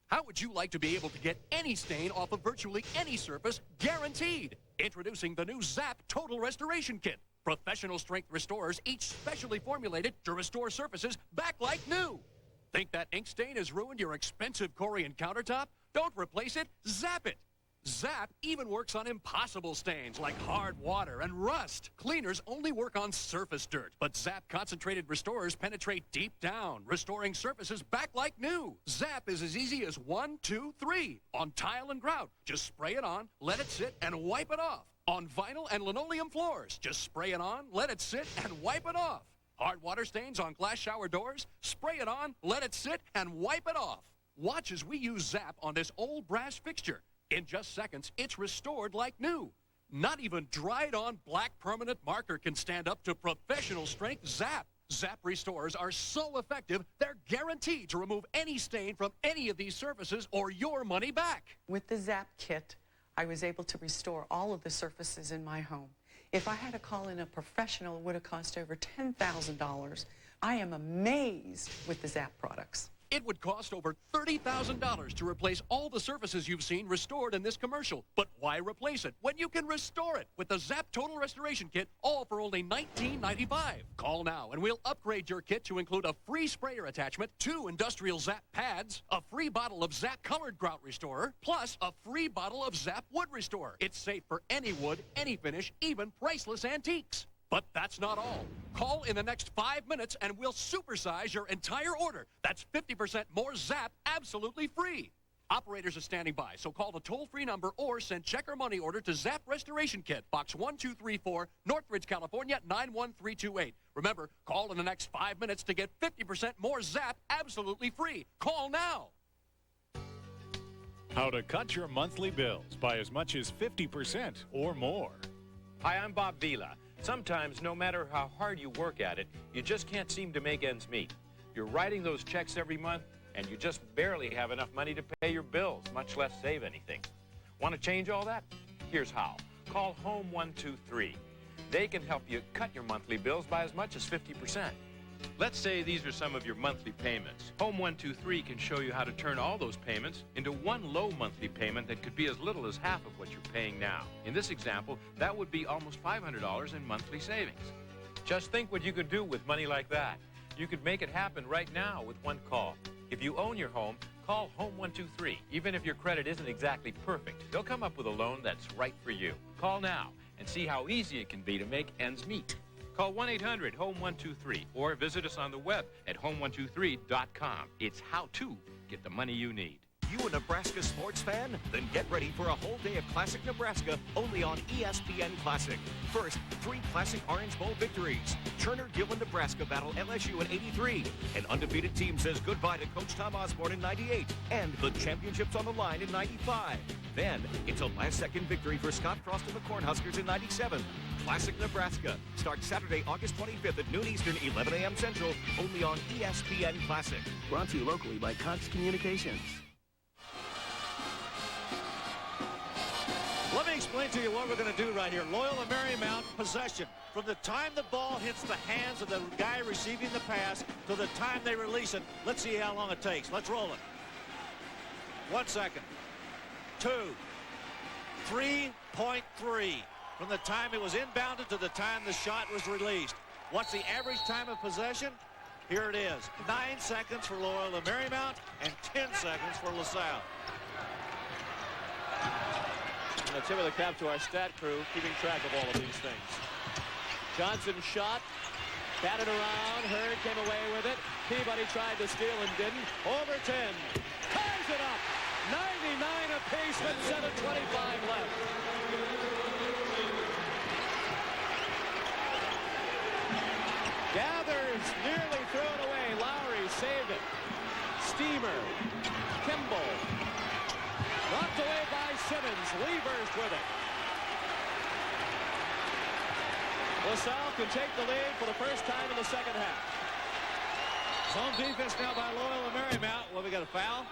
How would you like to be able to get any stain off of virtually any surface, guaranteed? Introducing the new Zap Total Restoration Kit. Professional strength restorers, each specially formulated to restore surfaces back like new. Think that ink stain has ruined your expensive Corian countertop? Don't replace it, zap it. Zap even works on impossible stains like hard water and rust. Cleaners only work on surface dirt, but Zap concentrated restorers penetrate deep down, restoring surfaces back like new. Zap is as easy as 1, 2, 3. On tile and grout, just spray it on, let it sit, and wipe it off. On vinyl and linoleum floors, just spray it on, let it sit, and wipe it off. Hard water stains on glass shower doors, spray it on, let it sit, and wipe it off. Watch as we use Zap on this old brass fixture. In just seconds, it's restored like new. Not even dried-on black permanent marker can stand up to professional strength Zap. Zap restorers are so effective, they're guaranteed to remove any stain from any of these surfaces or your money back. With the Zap kit, I was able to restore all of the surfaces in my home. If I had to call in a professional, it would have cost over $10,000. I am amazed with the Zap products. It would cost over $30,000 to replace all the surfaces you've seen restored in this commercial. But why replace it when you can restore it with the Zap Total Restoration Kit, all for only $19.95? Call now and we'll upgrade your kit to include a free sprayer attachment, 2 industrial Zap pads, a free bottle of Zap Colored Grout Restorer, plus a free bottle of Zap Wood Restorer. It's safe for any wood, any finish, even priceless antiques. But that's not all. Call in the next 5 minutes and we'll supersize your entire order. That's 50% more Zap absolutely free. Operators are standing by, so call the toll-free number or send check or money order to Zap Restoration Kit, Box 1234, Northridge, California, 91328. Remember, call in the next 5 minutes to get 50% more Zap absolutely free. Call now. How to cut your monthly bills by as much as 50% or more. Hi, I'm Bob Vila. Sometimes, no matter how hard you work at it, you just can't seem to make ends meet. You're writing those checks every month, and you just barely have enough money to pay your bills, much less save anything. Want to change all that? Here's how. Call Home 123. They can help you cut your monthly bills by as much as 50%. Let's say these are some of your monthly payments. Home 123 can show you how to turn all those payments into one low monthly payment that could be as little as half of what you're paying now. In this example, that would be almost $500 in monthly savings. Just think what you could do with money like that. You could make it happen right now with one call. If you own your home, call Home 123. Even if your credit isn't exactly perfect, they'll come up with a loan that's right for you. Call now and see how easy it can be to make ends meet. Call 1-800-HOME-123 or visit us on the web at home123.com. It's how to get the money you need. You a Nebraska sports fan? Then get ready for a whole day of Classic Nebraska only on ESPN Classic. First, 3 Classic Orange Bowl victories. Turner-Gilman Nebraska battle LSU in '83. An undefeated team says goodbye to Coach Tom Osborne in '98. And the championships on the line in '95. Then, it's a last-second victory for Scott Frost and the Cornhuskers in '97. Classic Nebraska starts Saturday, August 25th at noon Eastern, 11 a.m. Central, only on ESPN Classic. Brought to you locally by Cox Communications. Let me explain to you what we're going to do right here. Loyola Marymount possession. From the time the ball hits the hands of the guy receiving the pass to the time they release it, let's see how long it takes. Let's roll it. 1 second. 2. 3.3. From the time it was inbounded to the time the shot was released. What's the average time of possession? Here it is. 9 seconds for Loyola Marymount and 10 seconds for LaSalle. And a tip of the cap to our stat crew, keeping track of all of these things. Johnson shot, batted around, Hurd came away with it. Peabody tried to steal and didn't. Overton ties it up. 99 apiece with 7:25 left. Gathers, nearly threw it away. Lowry saved it. Steamer, Kimble, knocked away by Simmons. Levers with it. LaSalle can take the lead for the first time in the second half. Zone defense now by Loyola Marymount. Well, we got a foul.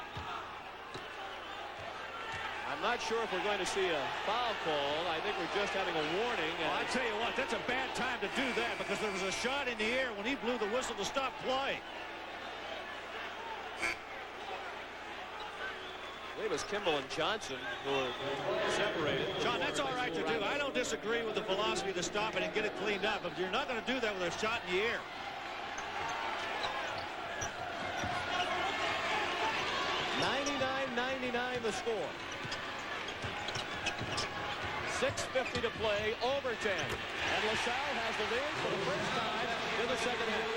I'm not sure if we're going to see a foul call. I think we're just having a warning. Well, I tell you what, that's a bad time to do that because there was a shot in the air when he blew the whistle to stop play. I believe it was Kimble and Johnson who were separated. John, that's all right to do. I don't disagree with the philosophy to stop it and get it cleaned up, but you're not going to do that with a shot in the air. $99-99 the score. 6:50 to play, overtime. And LaSalle has the lead for the first time in the second half.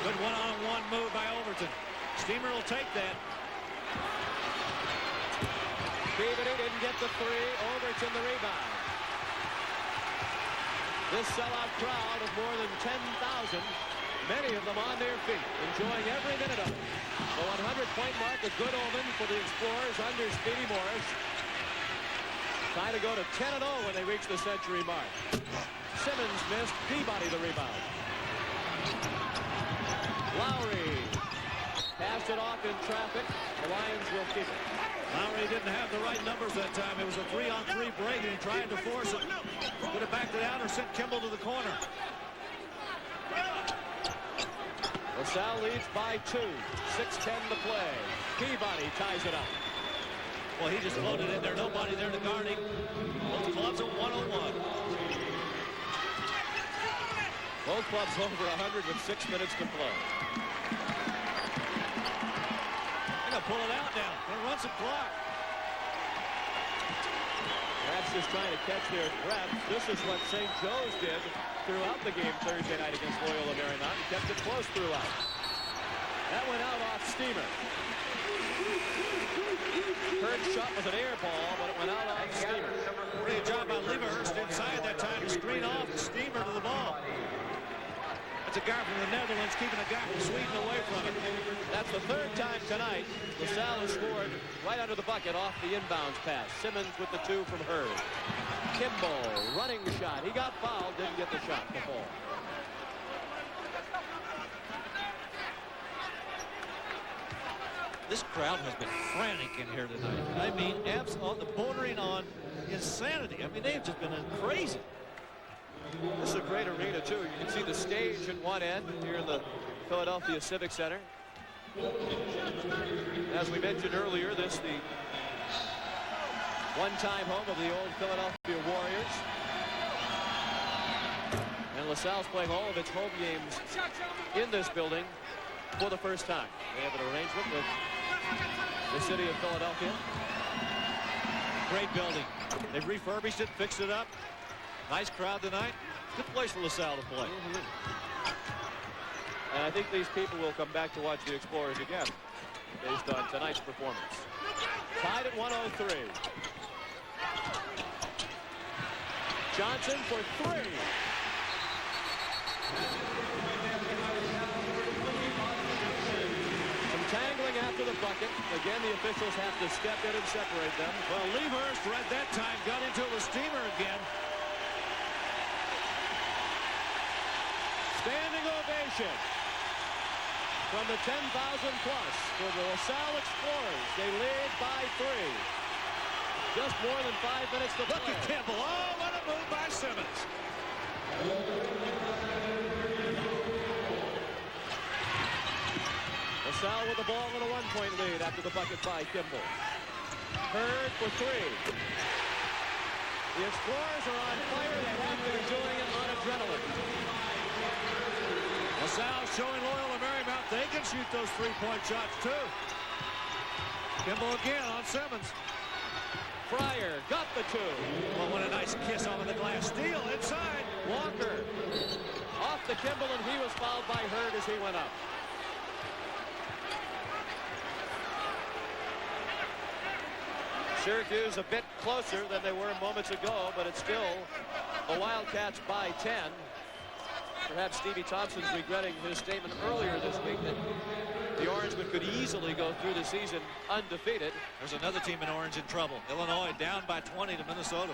Good one-on-one move by Overton. Steamer will take that. Peabody didn't get the three. Overton the rebound. This sellout crowd of more than 10,000, many of them on their feet, enjoying every minute of it. The 100-point mark, a good omen for the Explorers under Speedy Morris. Trying to go to 10-0 when they reach the century mark. Simmons missed. Peabody the rebound. Lowry passed it off in traffic. The Lions will keep it. Lowry didn't have the right numbers that time. It was a 3-on-3 break, and he tried to force it. Could have backed it out or sent Kimble to the corner. LaSalle leads by 2. 6:10 to play. Peabody ties it up. Well, he just floated in there. Nobody there to guard him. Both clubs are 101. Both clubs over 100 with 6 minutes to play. They're going to pull it out now. Going to run some clock. Perhaps just trying to catch their breath. This is what St. Joe's did throughout the game Thursday night against Loyola Marymount. Kept it close throughout. That went out off Steamer. Hurt's shot was an air ball, but it went out off Steamer. Great job by Leverhurst inside that time to screen off Steamer to the ball. That's a guy from the Netherlands keeping a guy from Sweden away from it. That's the third time tonight LaSalle has scored right under the bucket off the inbounds pass. Simmons with the 2 from Hurd. Kimble, running shot. He got fouled, didn't get the shot, the ball. This crowd has been frantic in here tonight. I mean, absolutely bordering on insanity. I mean, they've just been crazy. This is a great arena, too. You can see the stage at one end here in the Philadelphia Civic Center. As we mentioned earlier, this the one-time home of the old Philadelphia Warriors. And LaSalle's playing all of its home games in this building for the first time. They have an arrangement with the city of Philadelphia. Great building. They've refurbished it, fixed it up. Nice crowd tonight. Good place for LaSalle to play. And I think these people will come back to watch the Explorers again based on tonight's performance. Tied at 103. Johnson for 3. Some tangling after the bucket. Again, the officials have to step in and separate them. Well, Leverhurst right that time got into it with Steamer again. Standing ovation from the 10,000 plus for the LaSalle Explorers. They lead by 3. Just more than 5 minutes to play. Look at Kimble. Oh, what a move by Simmons. LaSalle with the ball in a 1-point lead after the bucket by Kimble. Hurd for 3. The Explorers are on fire. They have been doing it on adrenaline. LaSalle showing Loyola Marymount they can shoot those 3-point shots too. Kimble again on Simmons. Fryer got the 2. Well, what a nice kiss on the glass. Steal inside. Walker off the Kimble, and he was fouled by Hurd as he went up. Syracuse a bit closer than they were moments ago, but it's still the Wildcats by 10. Perhaps Stevie Thompson's regretting his statement earlier this week that the Orangemen could easily go through the season undefeated. There's another team in orange in trouble. Illinois down by 20 to Minnesota.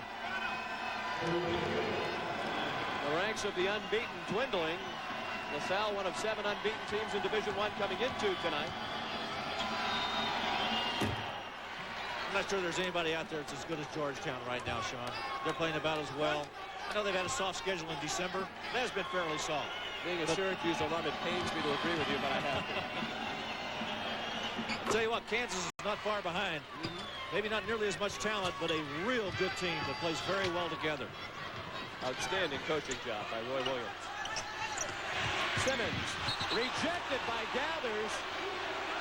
The ranks of the unbeaten dwindling. LaSalle, one of 7 unbeaten teams in Division I coming into tonight. not sure there's anybody out there that's as good as Georgetown right now, Sean. They're playing about as well. I know they've had a soft schedule in December. That has been fairly soft. Being a Syracuse alum, it pains me to agree with you, but I have to. I'll tell you what, Kansas is not far behind. Maybe not nearly as much talent, but a real good team that plays very well together. Outstanding coaching job by Roy Williams. Simmons rejected by Gathers.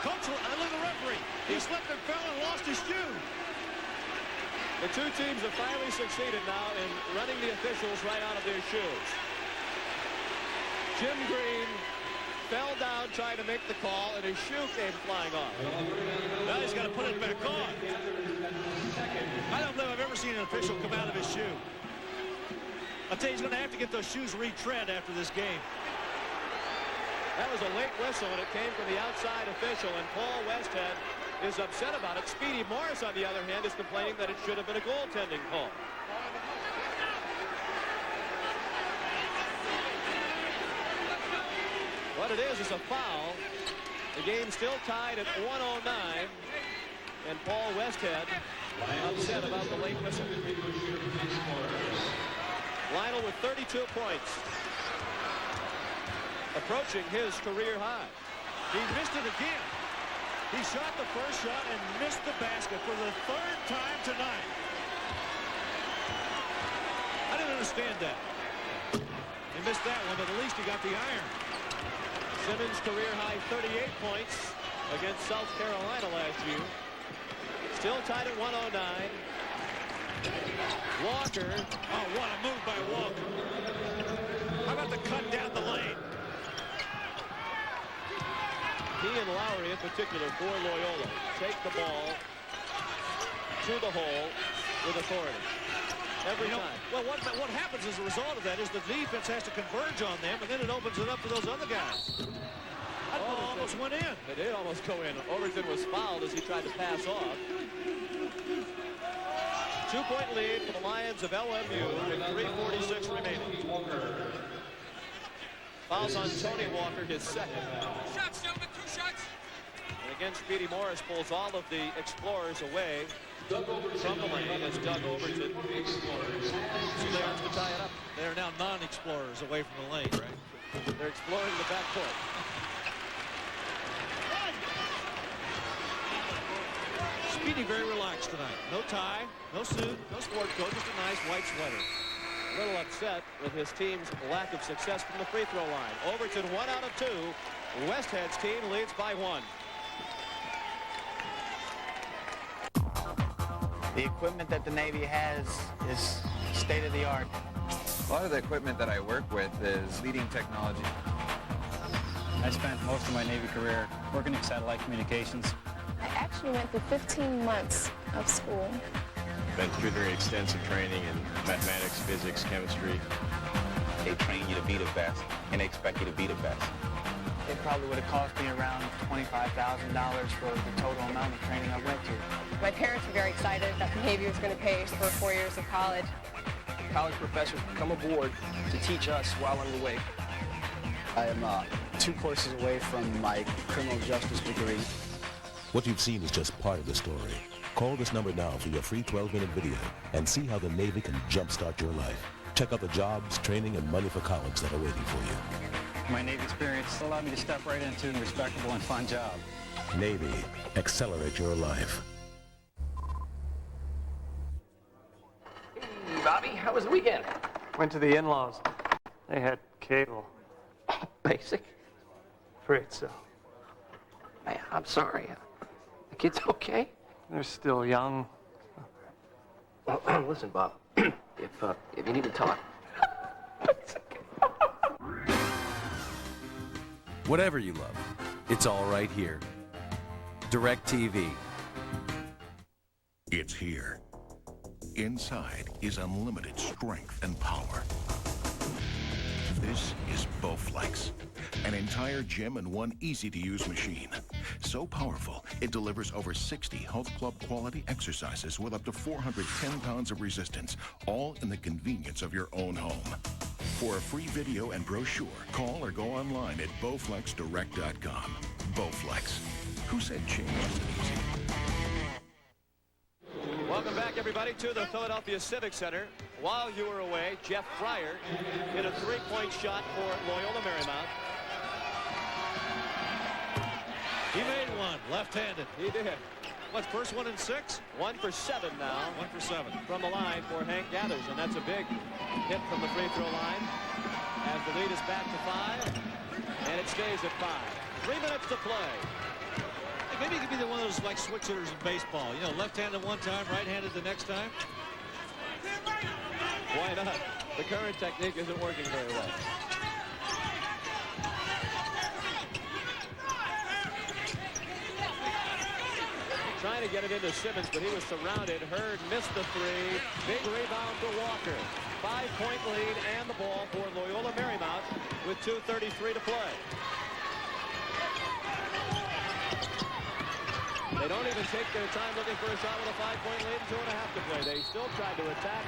Coach, I look at the referee. He slipped and fell and lost his shoe. The two teams have finally succeeded now in running the officials right out of their shoes. Jim Green fell down trying to make the call, and his shoe came flying off. Now he's got to put it back on. I don't believe I've ever seen an official come out of his shoe. I'll tell you, he's going to have to get those shoes retread after this game. That was a late whistle, and it came from the outside official, and Paul Westhead is upset about it. Speedy Morris, on the other hand, is complaining that it should have been a goaltending call. What it is a foul. The game's still tied at 109, and Paul Westhead upset about the late whistle. Lionel with 32 points. Approaching his career high. He missed it again. He shot the first shot and missed the basket for the third time tonight. I didn't understand that. He missed that one, but at least he got the iron. Simmons career high 38 points against South Carolina last year. Still tied at 109. Walker. Oh, what a move by Walker. How about the cut down the lane? He and Lowry in particular for Loyola take the ball to the hole with authority every time. Well, what happens as a result of that is the defense has to converge on them, and then it opens it up for those other guys. That ball almost went in. It did almost go in. Overton was fouled as he tried to pass off. 2-point lead for the Lions of LMU with 3:46 remaining. Fouls on Tony Walker, his second. Shots, gentlemen, 2 shots. And again, Speedy Morris pulls all of the Explorers away from the lane as Doug Overton starts to tie it up. They are now non-Explorers away from the lane, right? They're exploring the backcourt. Speedy very relaxed tonight. No tie, no suit, no sport coat, just a nice white sweater. A little upset with his team's lack of success from the free throw line. Overton 1 out of 2. Westhead's team leads by 1. The equipment that the Navy has is state of the art. A lot of the equipment that I work with is leading technology. I spent most of my Navy career working in satellite communications. I actually went through 15 months of school. Been through very extensive training in mathematics, physics, chemistry. They train you to be the best, and they expect you to be the best. It probably would have cost me around $25,000 for the total amount of training I went through. My parents were very excited that the Navy was going to pay for 4 years of college. College professors come aboard to teach us while underway. I am 2 courses away from my criminal justice degree. What you've seen is just part of the story. Call this number now for your free 12-minute video and see how the Navy can jumpstart your life. Check out the jobs, training, and money for college that are waiting for you. My Navy experience allowed me to step right into a respectable and fun job. Navy, accelerate your life. Hey, Bobby, how was the weekend? Went to the in-laws. They had cable. Oh, basic? Afraid so. I'm sorry. The kids okay? They're still young. Well, listen, Bob. If you need to talk. Whatever you love, it's all right here. DirecTV. It's here. Inside is unlimited strength and power. This is Bowflex, an entire gym and one easy-to-use machine. So powerful, it delivers over 60 health club quality exercises with up to 410 pounds of resistance, all in the convenience of your own home. For a free video and brochure, call or go online at bowflexdirect.com. Bowflex. Who said change was easy? everybody, to the Philadelphia Civic Center. While you were away, Jeff Fryer hit a three-point shot for Loyola Marymount. He made one, left-handed. He did. What, first one in 6? 1 for 7 now. 1 for 7. From the line for Hank Gathers, and that's a big hit from the free throw line. As the lead is back to 5, and it stays at 5. 3 minutes to play. Hey, maybe he could be the one of those like switch hitters in baseball. You know, left-handed one time, right-handed the next time. Why not? The current technique isn't working very well. Trying to get it into Simmons, but he was surrounded. Hurd missed the 3. Big rebound for Walker. 5-point lead and the ball for Loyola Marymount with 2:33 to play. They don't even take their time looking for a shot with a 5-point lead and 2.5 to play. They still tried to attack.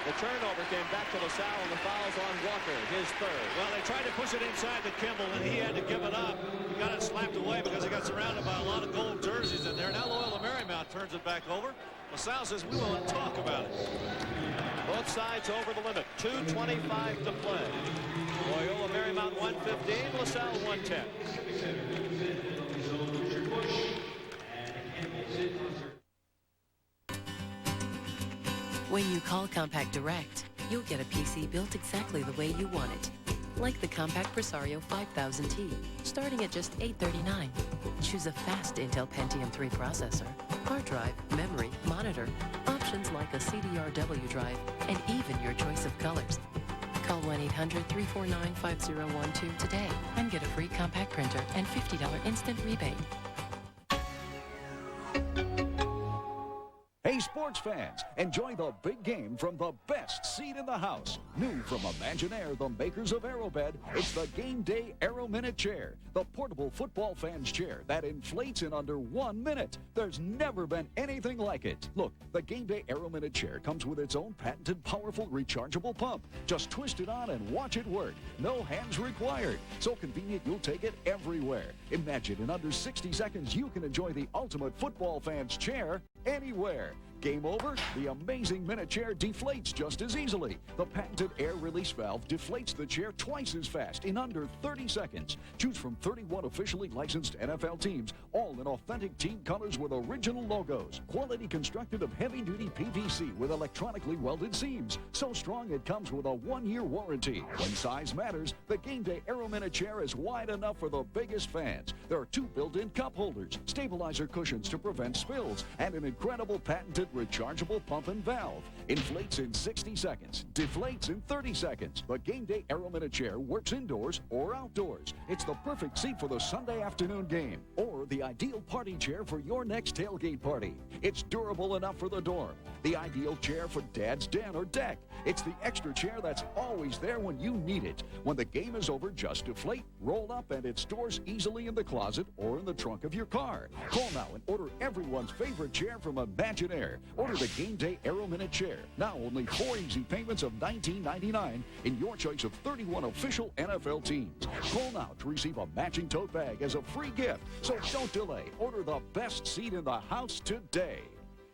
The turnover came back to LaSalle, and the foul's on Walker, his 3rd. Well, they tried to push it inside to Kimble, and he had to give it up. He got it slapped away because he got surrounded by a lot of gold jerseys in there. Now Loyola Marymount turns it back over. LaSalle says, we won't talk about it. Both sides over the limit. 2:25 to play. Loyola Marymount 115, LaSalle 110. When you call Compact Direct, you'll get a PC built exactly the way you want it. Like the Compact Presario 5000T, starting at just $839. Choose a fast Intel Pentium 3 processor, hard drive, memory, monitor, options like a CDRW drive, and even your choice of colors. Call 1-800-349-5012 today and get a free compact printer and $50 instant rebate. Hey, sports fans, enjoy the big game from the best seat in the house. New from Imaginaire, the makers of Aerobed, it's the Game Day Aero Minute Chair, the portable football fan's chair that inflates in under 1 minute. There's never been anything like it. Look, the Game Day Aero Minute Chair comes with its own patented powerful rechargeable pump. Just twist it on and watch it work. No hands required. So convenient you'll take it everywhere. Imagine in under 60 seconds you can enjoy the ultimate football fan's chair anywhere. Game over? The amazing Minute Chair deflates just as easily. The patented air release valve deflates the chair twice as fast in under 30 seconds. Choose from 31 officially licensed NFL teams, all in authentic team colors with original logos. Quality constructed of heavy-duty PVC with electronically welded seams. So strong it comes with a 1-year warranty. When size matters, the Game Day Aero Minute Chair is wide enough for the biggest fans. There are 2 built-in cup holders, stabilizer cushions to prevent spills, and an incredible patented rechargeable pump and valve. Inflates in 60 seconds, deflates in 30 seconds. The Game Day Aero Minute Chair works indoors or outdoors. It's the perfect seat for the Sunday afternoon game or the ideal party chair for your next tailgate party. It's durable enough for the dorm, the ideal chair for dad's den or deck. It's the extra chair that's always there when you need it. When the game is over, just deflate, roll up, and it stores easily in the closet or in the trunk of your car. Call now and order everyone's favorite chair from Imaginaire. Order the Game Day Aero Minute Chair. Now only 4 easy payments of $19.99 in your choice of 31 official NFL teams. Call now to receive a matching tote bag as a free gift. So don't delay. Order the best seat in the house today.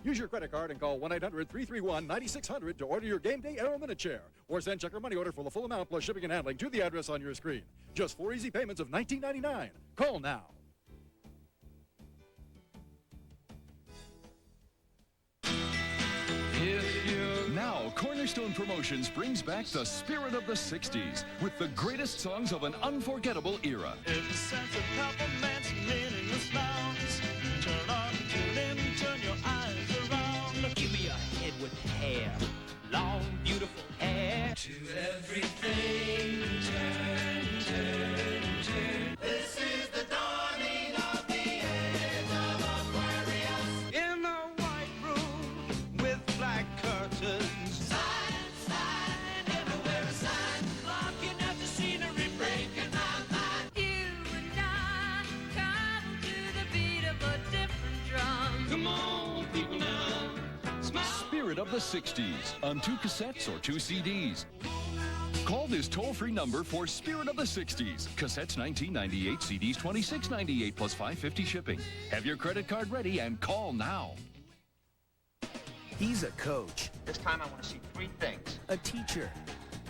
Use your credit card and call 1-800-331-9600 to order your Game Day Aero Minute Chair. Or send check or money order for the full amount plus shipping and handling to the address on your screen. Just 4 easy payments of $19.99. Call now. Now, Cornerstone Promotions brings back the spirit of the 60s with the greatest songs of an unforgettable era. It's a sense of compliments, meaningless nouns. Turn on, tune in, turn your eyes around. Give me a head with hair, long, beautiful hair. To everything, turn, turn, turn. This is the dawning of the age of Aquarius. In a white room with black curtains. Sign, sign, everywhere a sign. Looking at the scenery, breaking my mind. You and I come to the beat of a different drum. Come on, people now. Smile. Spirit of the 60s on 2 cassettes or 2 CDs. Call this toll-free number for Spirit of the 60s. Cassettes $19.98, CDs $26.98 plus $5.50 shipping. Have your credit card ready and call now. He's a coach. This time I want to see 3 things. A teacher.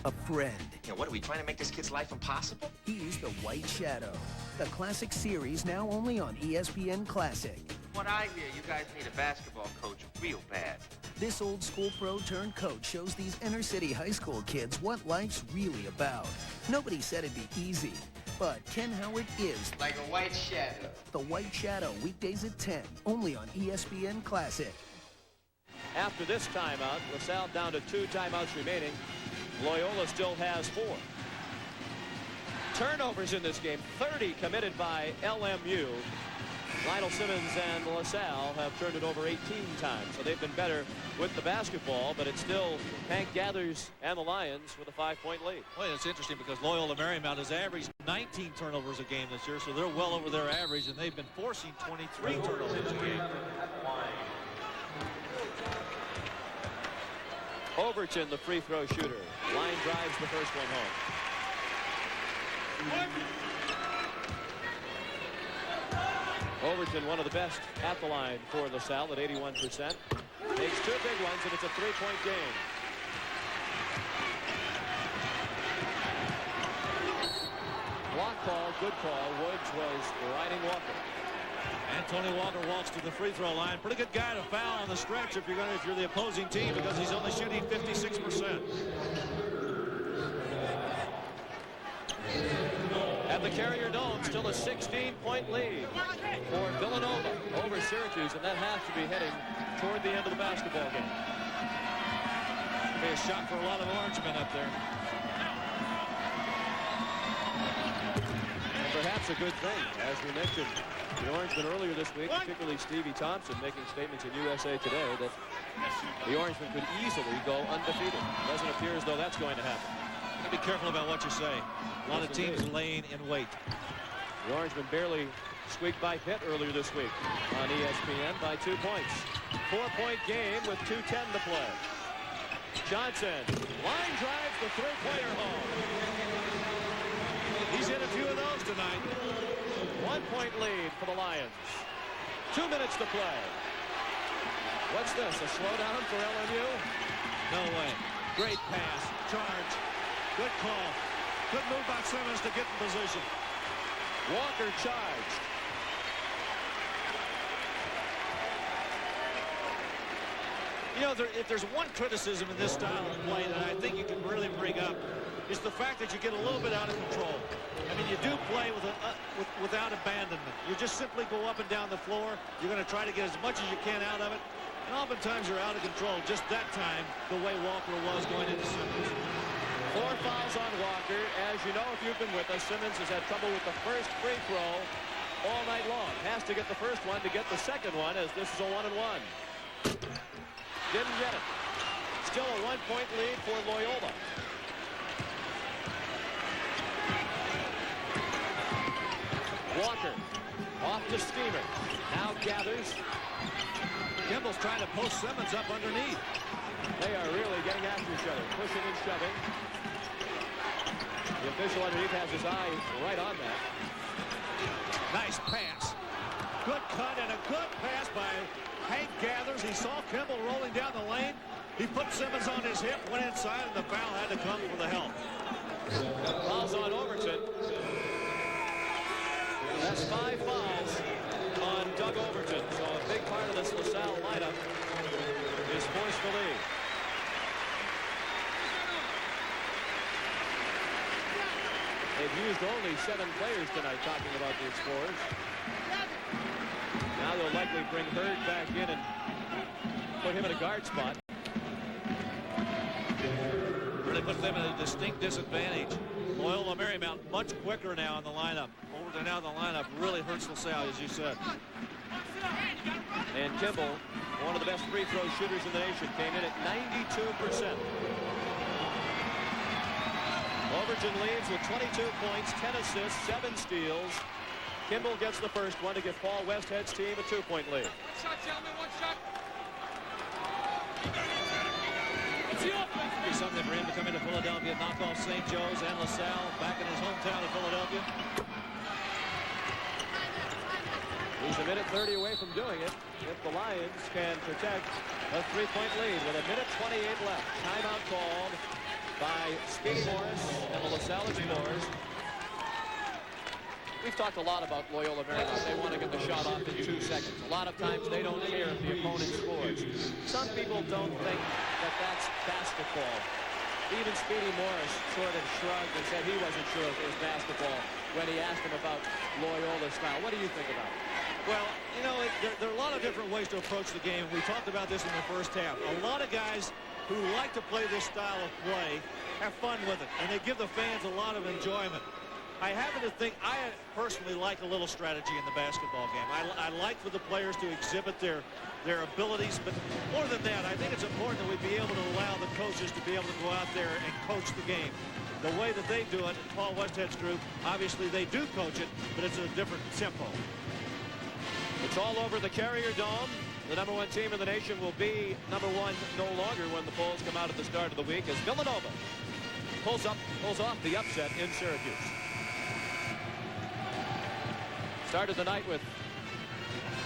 A friend. What, are we trying to make this kid's life impossible? He's the White Shadow. The classic series now only on ESPN Classic. What I hear, you guys need a basketball coach real bad. This old school pro turned coach shows these inner city high school kids what life's really about. Nobody said it'd be easy, but Ken Howard is like a white shadow. The White Shadow, weekdays at 10, only on ESPN Classic. After this timeout, LaSalle down to 2 timeouts remaining. Loyola still has 4. Turnovers in this game, 30 committed by LMU. Lionel Simmons and LaSalle have turned it over 18 times, so they've been better with the basketball, but it's still Hank Gathers and the Lions with a 5-point lead. Well, it's interesting because Loyola Marymount has averaged 19 turnovers a game this year, so they're well over their average, and they've been forcing 23 turnovers a game. Overton, the free throw shooter. Line drives the first one home. Overton, one of the best at the line for LaSalle at 81%. Makes 2 big ones, and it's a 3-point game. Block call, good call. Woods was riding Walker. And Tony Walker walks to the free throw line. Pretty good guy to foul on the stretch if you're the opposing team, because he's only shooting 56%. At the Carrier Dome, still a 16-point lead for Villanova over Syracuse, and that has to be heading toward the end of the basketball game. Be a shot for a lot of Orangemen up there. And perhaps a good thing, as we mentioned, the Orangemen earlier this week, particularly Stevie Thompson, making statements in USA Today that the Orangemen could easily go undefeated. Doesn't appear as though that's going to happen. Be careful about what you say. A lot of teams laying in wait. The Orangemen barely squeaked by Pitt earlier this week on ESPN by 2 points. 4-point game with 2:10 to play. Johnson, line drives the 3-pointer home. He's hit a few of those tonight. 1-point lead for the Lions. 2 minutes to play. What's this, a slowdown for LMU? No way. Great pass, charge. Good call. Good move by Simmons to get in position. Walker charged. You know, if there's one criticism in this style of play that I think you can really bring up, is the fact that you get a little bit out of control. I mean, you do play without abandonment. You just simply go up and down the floor. You're going to try to get as much as you can out of it. And oftentimes you're out of control. Just that time, the way Walker was going into Simmons. 4 fouls on Walker. As you know, if you've been with us, Simmons has had trouble with the first free throw all night long. Has to get the first one to get the second one, as this is a 1-and-1. Didn't get it. Still a 1-point lead for Loyola. Walker off to Steamer. Now Gathers. Kimble's trying to post Simmons up underneath. They are really getting after each other, pushing and shoving. The official underneath has his eye right on that. Nice pass. Good cut and a good pass by Hank Gathers. He saw Kimble rolling down the lane. He put Simmons on his hip, went inside, and the foul had to come for the help. Fouls on Overton. That's 5 fouls on Doug Overton. So a big part of this LaSalle lineup is forcefully. They've used only 7 players tonight, talking about the Explorers. Now they'll likely bring Hurd back in and put him in a guard spot. Really puts them at a distinct disadvantage. Loyola Marymount much quicker now in the lineup. Overton out in the lineup really hurts LaSalle, as you said. And Kimble, one of the best free throw shooters in the nation, came in at 92%. Overton leads with 22 points, 10 assists, 7 steals. Kimble gets the first one to give Paul Westhead's team a 2-point lead. Shot, gentlemen, 1 shot. Be something for him to come into Philadelphia, knock off St. Joe's and LaSalle back in his hometown of Philadelphia. He's a minute 30 away from doing it if the Lions can protect a 3-point lead with a minute 28 left. Timeout called by Speedy Morris and the LaSalle Explorers. We've talked a lot about Loyola Marymount. They want to get the shot off in 2 seconds. A lot of times they don't care if the opponent scores. Some people don't think that that's basketball. Even Speedy Morris sort of shrugged and said he wasn't sure if it was basketball when he asked him about Loyola's style. What do you think about it? Well, you know, there are a lot of different ways to approach the game. We talked about this in the first half. A lot of guys who like to play this style of play have fun with it, and they give the fans a lot of enjoyment. I happen to think I personally like a little strategy in the basketball game. I like for the players to exhibit their abilities, but more than that, I think it's important that we be able to allow the coaches to be able to go out there and coach the game. The way that they do it, Paul Westhead's group, obviously they do coach it, but it's a different tempo. It's all over the Carrier Dome. The #1 team in the nation will be #1 no longer when the polls come out at the start of the week as Villanova pulls off the upset in Syracuse. Started the night with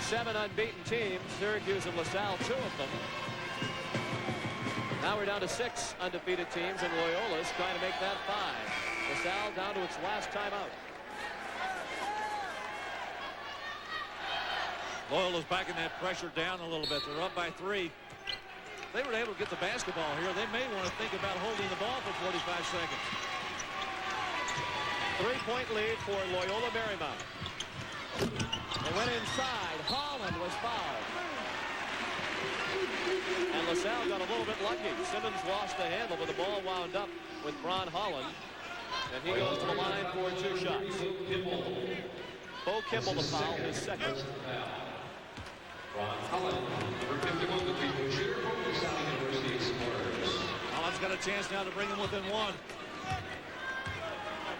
7 unbeaten teams, Syracuse and LaSalle, 2 of them. Now we're down to 6 undefeated teams, and Loyola's trying to make that 5. LaSalle down to its last timeout. Loyola's backing that pressure down a little bit. They're up by 3. If they were able to get the basketball here, they may want to think about holding the ball for 45 seconds. 3-point lead for Loyola Marymount. They went inside. Holland was fouled. And LaSalle got a little bit lucky. Simmons lost the handle, but the ball wound up with Bron Holland. And he goes to the line for 2 shots. Bo Kimble the foul, his second. Holland's got a chance now to bring him within 1.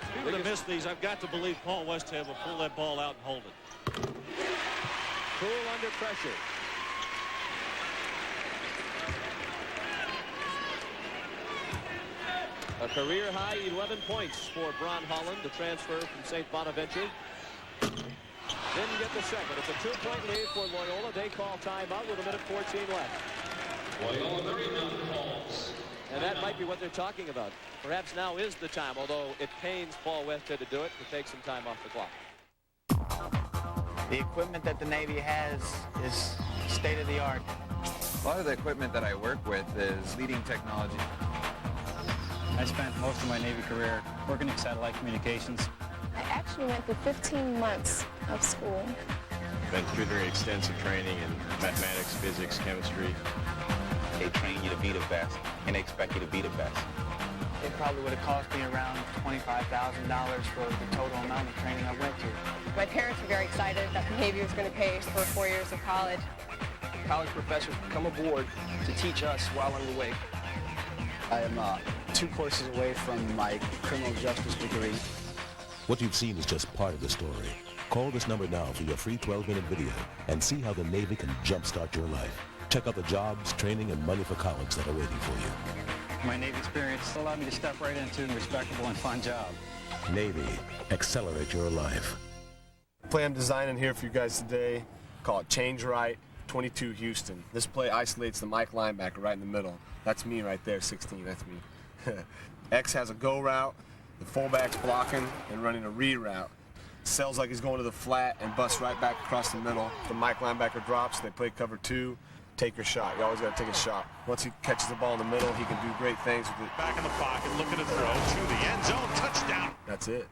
If he would have missed these, I've got to believe Paul Westhead will pull that ball out and hold it. Cool under pressure. A career-high 11 points for Bron Holland, the transfer from St. Bonaventure. Didn't get the second. It's a 2-point lead for Loyola. They call timeout with a minute 14 left. Loyola Marymount calls. And that might be what they're talking about. Perhaps now is the time, although it pains Paul Westhead to do it, to take some time off the clock. The equipment that the Navy has is state-of-the-art. A lot of the equipment that I work with is leading technology. I spent most of my Navy career working in satellite communications. I actually went through 15 months of school. Been through very extensive training in mathematics, physics, chemistry. They train you to be the best, and they expect you to be the best. It probably would have cost me around $25,000 for the total amount of training I went to. My parents were very excited that the Navy was going to pay for 4 years of college. College professors come aboard to teach us while underway. I am 2 courses away from my criminal justice degree. What you've seen is just part of the story. Call this number now for your free 12-minute video and see how the Navy can jumpstart your life. Check out the jobs, training, and money for college that are waiting for you. My Navy experience allowed me to step right into a respectable and fun job. Navy, accelerate your life. Play I'm designing here for you guys today, call it Change Right, 22 Houston. This play isolates the Mike linebacker right in the middle. That's me right there, 16, that's me. X has a go route, the fullback's blocking and running a reroute. Sells like he's going to the flat and busts right back across the middle. The Mike linebacker drops, they play cover 2. Take your shot. You always got to take a shot. Once he catches the ball in the middle, he can do great things with it. Back in the pocket, looking to throw to the end zone. Touchdown. That's it.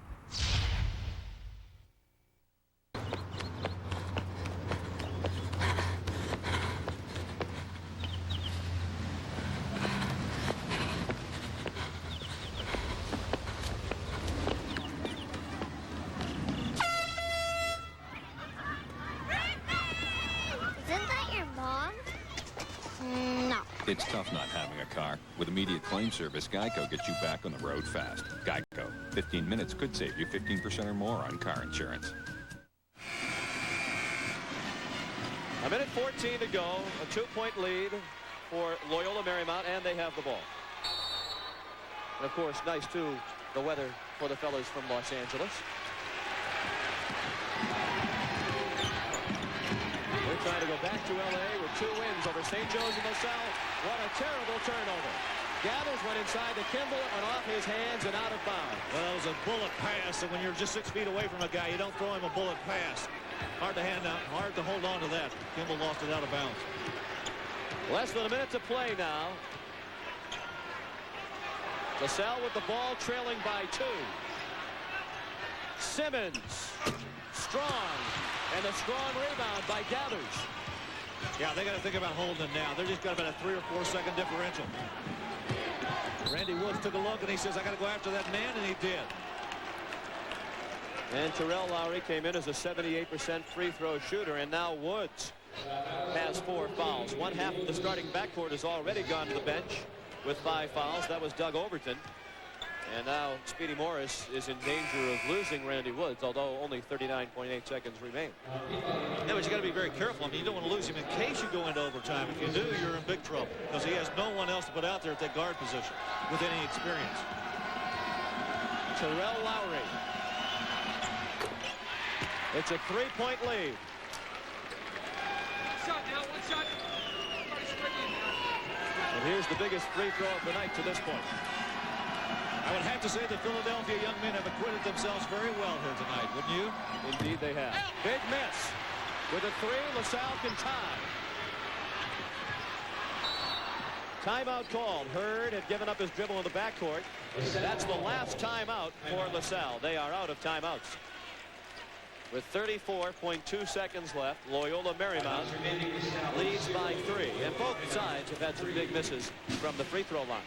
It's tough not having a car. With immediate claim service, Geico gets you back on the road fast. Geico. 15 minutes could save you 15% or more on car insurance. A minute 14 to go. A 2-point lead for Loyola Marymount, and they have the ball. And of course, nice too, the weather for the fellas from Los Angeles. go back to L.A. with 2 wins over St. Joe's and LaSalle. What a terrible turnover. Gathers went inside to Kimble and off his hands and out of bounds. Well, it was a bullet pass, and when you're just 6 feet away from a guy, you don't throw him a bullet pass. Hard to hand out, hard to hold on to that. Kimble lost it out of bounds. Less than a minute to play now. LaSalle with the ball, trailing by 2. Simmons, strong, and a strong rebound by Gathers. Yeah, they got to think about holding it now. They're just got about a 3 or 4 second differential. Randy Woods took a look and he says, I got to go after that man, and he did. And Terrell Lowry came in as a 78% free throw shooter, and now Woods has 4 fouls. One half of the starting backcourt has already gone to the bench with 5 fouls. That was Doug Overton. And now Speedy Morris is in danger of losing Randy Woods, although only 39.8 seconds remain. Yeah, but you got to be very careful. I mean, you don't want to lose him in case you go into overtime. If you do, you're in big trouble because he has no one else to put out there at that guard position with any experience. Terrell Lowry. It's a 3-point lead. Shot now, 1 shot. And here's the biggest free throw of the night to this point. I would have to say the Philadelphia young men have acquitted themselves very well here tonight, wouldn't you? Indeed they have. Big miss. With a 3, LaSalle can tie. Timeout called. Hurd had given up his dribble in the backcourt. That's the last timeout for LaSalle. They are out of timeouts. With 34.2 seconds left, Loyola Marymount leads by 3. And both sides have had some big misses from the free throw line.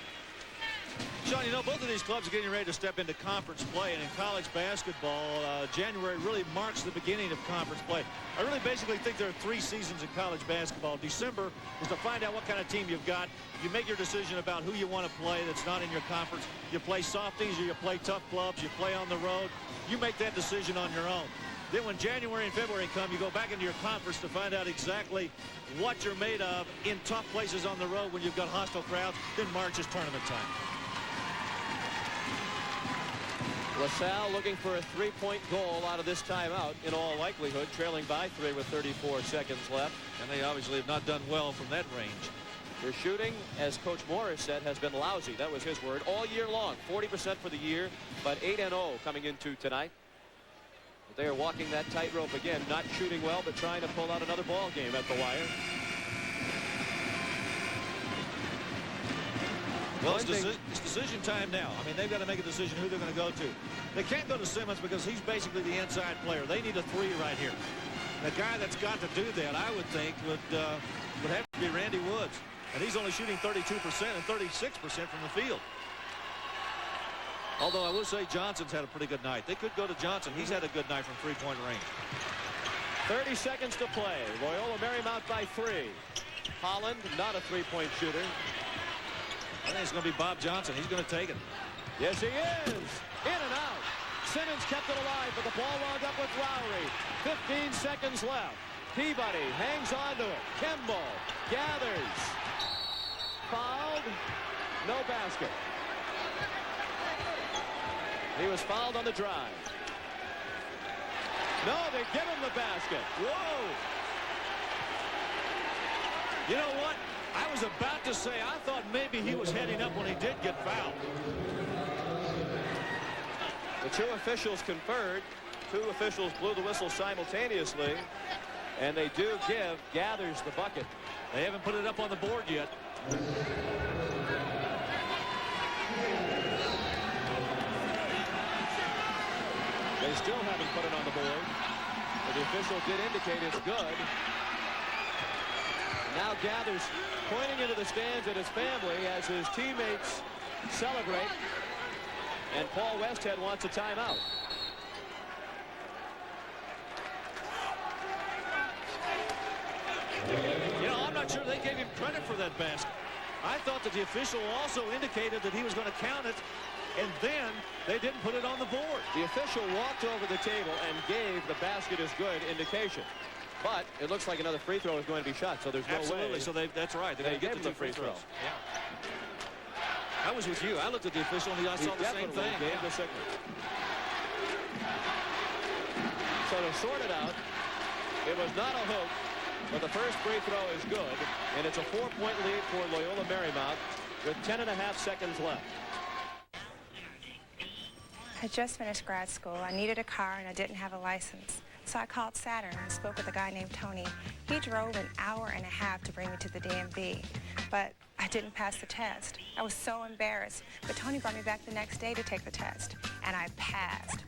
Sean, you know, both of these clubs are getting ready to step into conference play, and in college basketball, January really marks the beginning of conference play. I really basically think there are 3 seasons in college basketball. December is to find out what kind of team you've got. You make your decision about who you want to play that's not in your conference. You play softies or you play tough clubs. You play on the road. You make that decision on your own. Then when January and February come, you go back into your conference to find out exactly what you're made of in tough places on the road when you've got hostile crowds. Then March is tournament time. LaSalle looking for a 3-point goal out of this timeout, in all likelihood, trailing by 3 with 34 seconds left. And they obviously have not done well from that range. Their shooting, as Coach Morris said, has been lousy. That was his word. All year long, 40% for the year, but 8-0 coming into tonight. But they are walking that tightrope again, not shooting well, but trying to pull out another ball game at the wire. Well, it's decision time now. I mean, they've got to make a decision who they're going to go to. They can't go to Simmons because he's basically the inside player. They need a 3 right here. The guy that's got to do that, I would think, would have to be Randy Woods. And he's only shooting 32% and 36% from the field. Although I will say Johnson's had a pretty good night. They could go to Johnson. He's had a good night from 3-point range. 30 seconds to play. Loyola Marymount by 3. Holland, not a 3-point shooter. I think it's going to be Bob Johnson. He's going to take it. Yes, he is. In and out. Simmons kept it alive, but the ball wound up with Lowry. 15 seconds left. Peabody hangs on to it. Kimble gathers. Fouled. No basket. He was fouled on the drive. No, they give him the basket. Whoa. You know what? I was about to say, I thought maybe he was heading up when he did get fouled. The 2 officials conferred. 2 officials blew the whistle simultaneously. And they do give Gathers the bucket. They haven't put it up on the board yet. They still haven't put it on the board. But the official did indicate it's good. Now Gathers pointing into the stands at his family as his teammates celebrate. And Paul Westhead wants a timeout. You know, I'm not sure they gave him credit for that basket. I thought that the official also indicated that he was going to count it, and then they didn't put it on the board. The official walked over the table and gave the basket is good indication. But it looks like another free throw is going to be shot, so there's no way. Absolutely, so that's right. They gave him the free throws. Yeah. I was with you. I looked at the official and I saw the same thing. Gave the signal. So to sort it out, it was not a hook. But the first free throw is good, and it's a 4-point lead for Loyola Marymount with 10.5 seconds left. I just finished grad school. I needed a car and I didn't have a license. So I called Saturn and spoke with a guy named Tony. He drove an hour and a half to bring me to the DMV, but I didn't pass the test. I was so embarrassed, but Tony brought me back the next day to take the test, and I passed.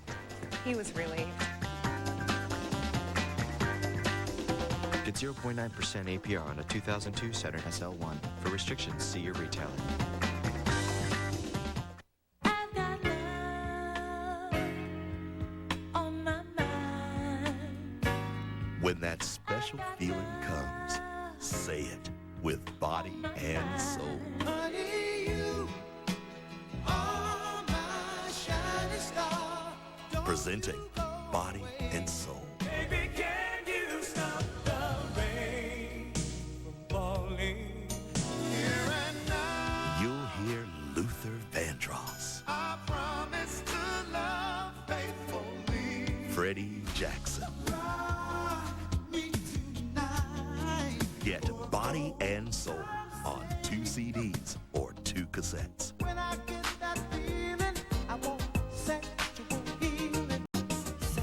He was relieved. Get 0.9% APR on a 2002 Saturn SL1. For restrictions, see your retailer. When that special feeling comes, say it with body and soul. Honey, you are my shining star. Presenting Body and Soul. Baby, can you stop the rain from falling here and now? You'll hear Luther Vandross. I promise to love faithfully. Freddie Jackson. Get Body and Soul on 2 CDs or 2 cassettes. When I get that feeling, I want sexual healing.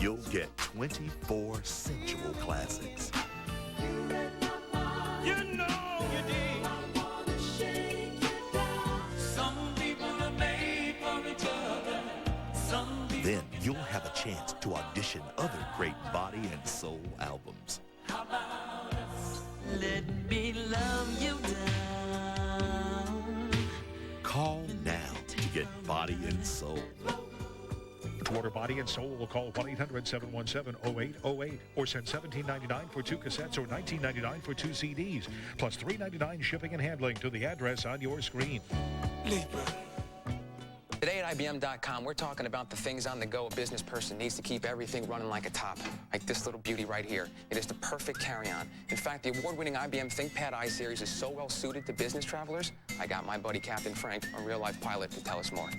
You'll get 24 sensual classics. You know you did. I wanna shake you down. Some people are made for each other. Some people. Then you'll have a chance to audition other great Body and Soul albums. How about us? Let me love you down. Call now to get Body and Soul. To order Body and Soul, call 1-800-717-0808 or send $17.99 for 2 cassettes or $19.99 for 2 CDs, plus $3.99 shipping and handling to the address on your screen. Libra. Today at IBM.com, we're talking about the things on the go a business person needs to keep everything running like a top. Like this little beauty right here. It is the perfect carry-on. In fact, the award-winning IBM ThinkPad i-Series is so well suited to business travelers, I got my buddy Captain Frank, a real-life pilot, to tell us more.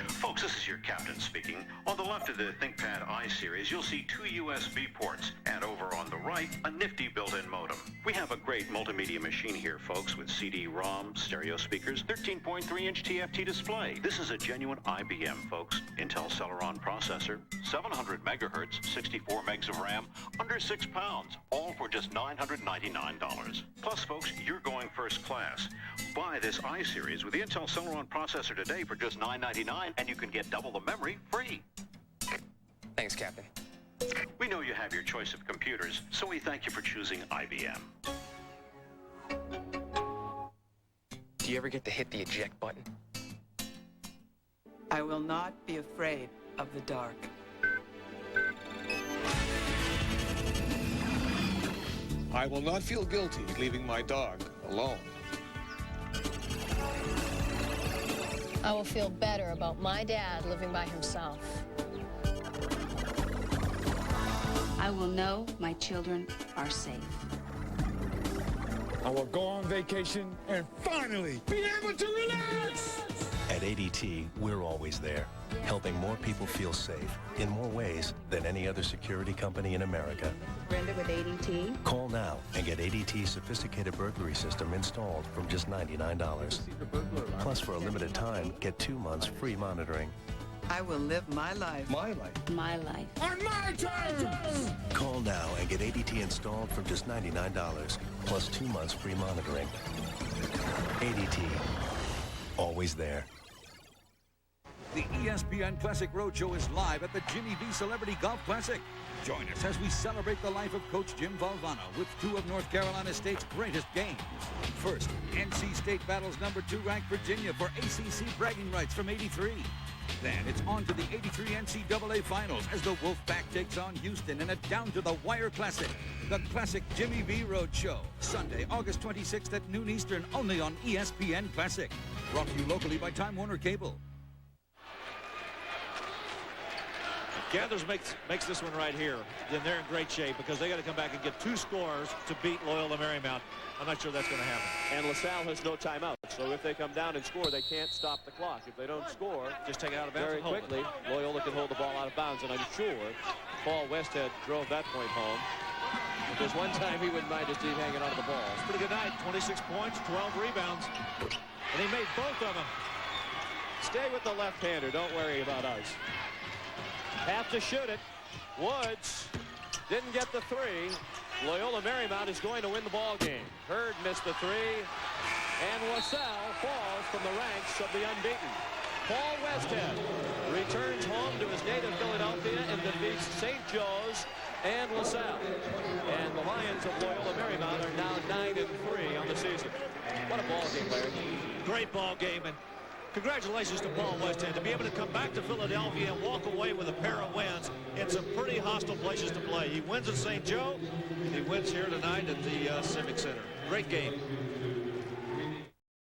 Folks, this is your captain speaking. On the left of the ThinkPad i-Series, you'll see 2 USB ports, and over on the right, a nifty built-in modem. We have a great multimedia machine here, folks, with CD-ROM, stereo speakers, 13.3-inch TFT display. This is a genuine IBM, folks. Intel Celeron processor, 700 megahertz, 64 megs of RAM, under 6 pounds, all for just $999. Plus, folks, you're going first class. Buy this i-Series with the Intel Celeron processor today for just $999, and you can get double the memory free. Thanks, Captain. We know you have your choice of computers, so we thank you for choosing IBM. Do you ever get to hit the eject button? I will not be afraid of the dark. I will not feel guilty leaving my dog alone. I will feel better about my dad living by himself. I will know my children are safe. I will go on vacation and finally be able to relax! At ADT, we're always there, helping more people feel safe in more ways than any other security company in America. Brenda with ADT. Call now and get ADT's sophisticated burglary system installed from just $99. Plus, for a limited time, get 2 months free monitoring. I will live my life. My life. My life. On my terms! Call now and get ADT installed for just $99, plus 2 months free monitoring. ADT, always there. The ESPN Classic Roadshow is live at the Jimmy V Celebrity Golf Classic. Join us as we celebrate the life of Coach Jim Valvano with 2 of North Carolina State's greatest games. First, NC State battles #2 ranked Virginia for ACC bragging rights from '83. Then it's on to the '83 NCAA Finals as the Wolfpack takes on Houston in a down-to-the-wire classic. The Classic Jimmy V Roadshow, Sunday, August 26th at noon Eastern, only on ESPN Classic. Brought to you locally by Time Warner Cable. Gathers makes this one right here. Then they're in great shape because they got to come back and get 2 scores to beat Loyola Marymount. I'm not sure that's going to happen. And LaSalle has no timeout. So if they come down and score, they can't stop the clock. If they don't score, just take it out of bounds very quickly, Loyola can hold the ball out of bounds. And I'm sure Paul Westhead drove that point home. If there's one time he wouldn't mind his team hanging onto the ball. Pretty good night. 26 points, 12 rebounds. And he made both of them. Stay with the left-hander. Don't worry about us. Have to shoot it. Woods didn't get the three. Loyola Marymount is going to win the ball game. Hurd missed the three. And LaSalle falls from the ranks of the unbeaten. Paul Westhead returns home to his native Philadelphia and defeats St. Joe's and LaSalle. And the Lions of Loyola Marymount are now 9-3 on the season. What a ball game, Larry. Great ball game, and congratulations to Paul Westhead to be able to come back to Philadelphia and walk away with a pair of wins in some pretty hostile places to play. He wins at St. Joe, and he wins here tonight at the Civic Center. Great game.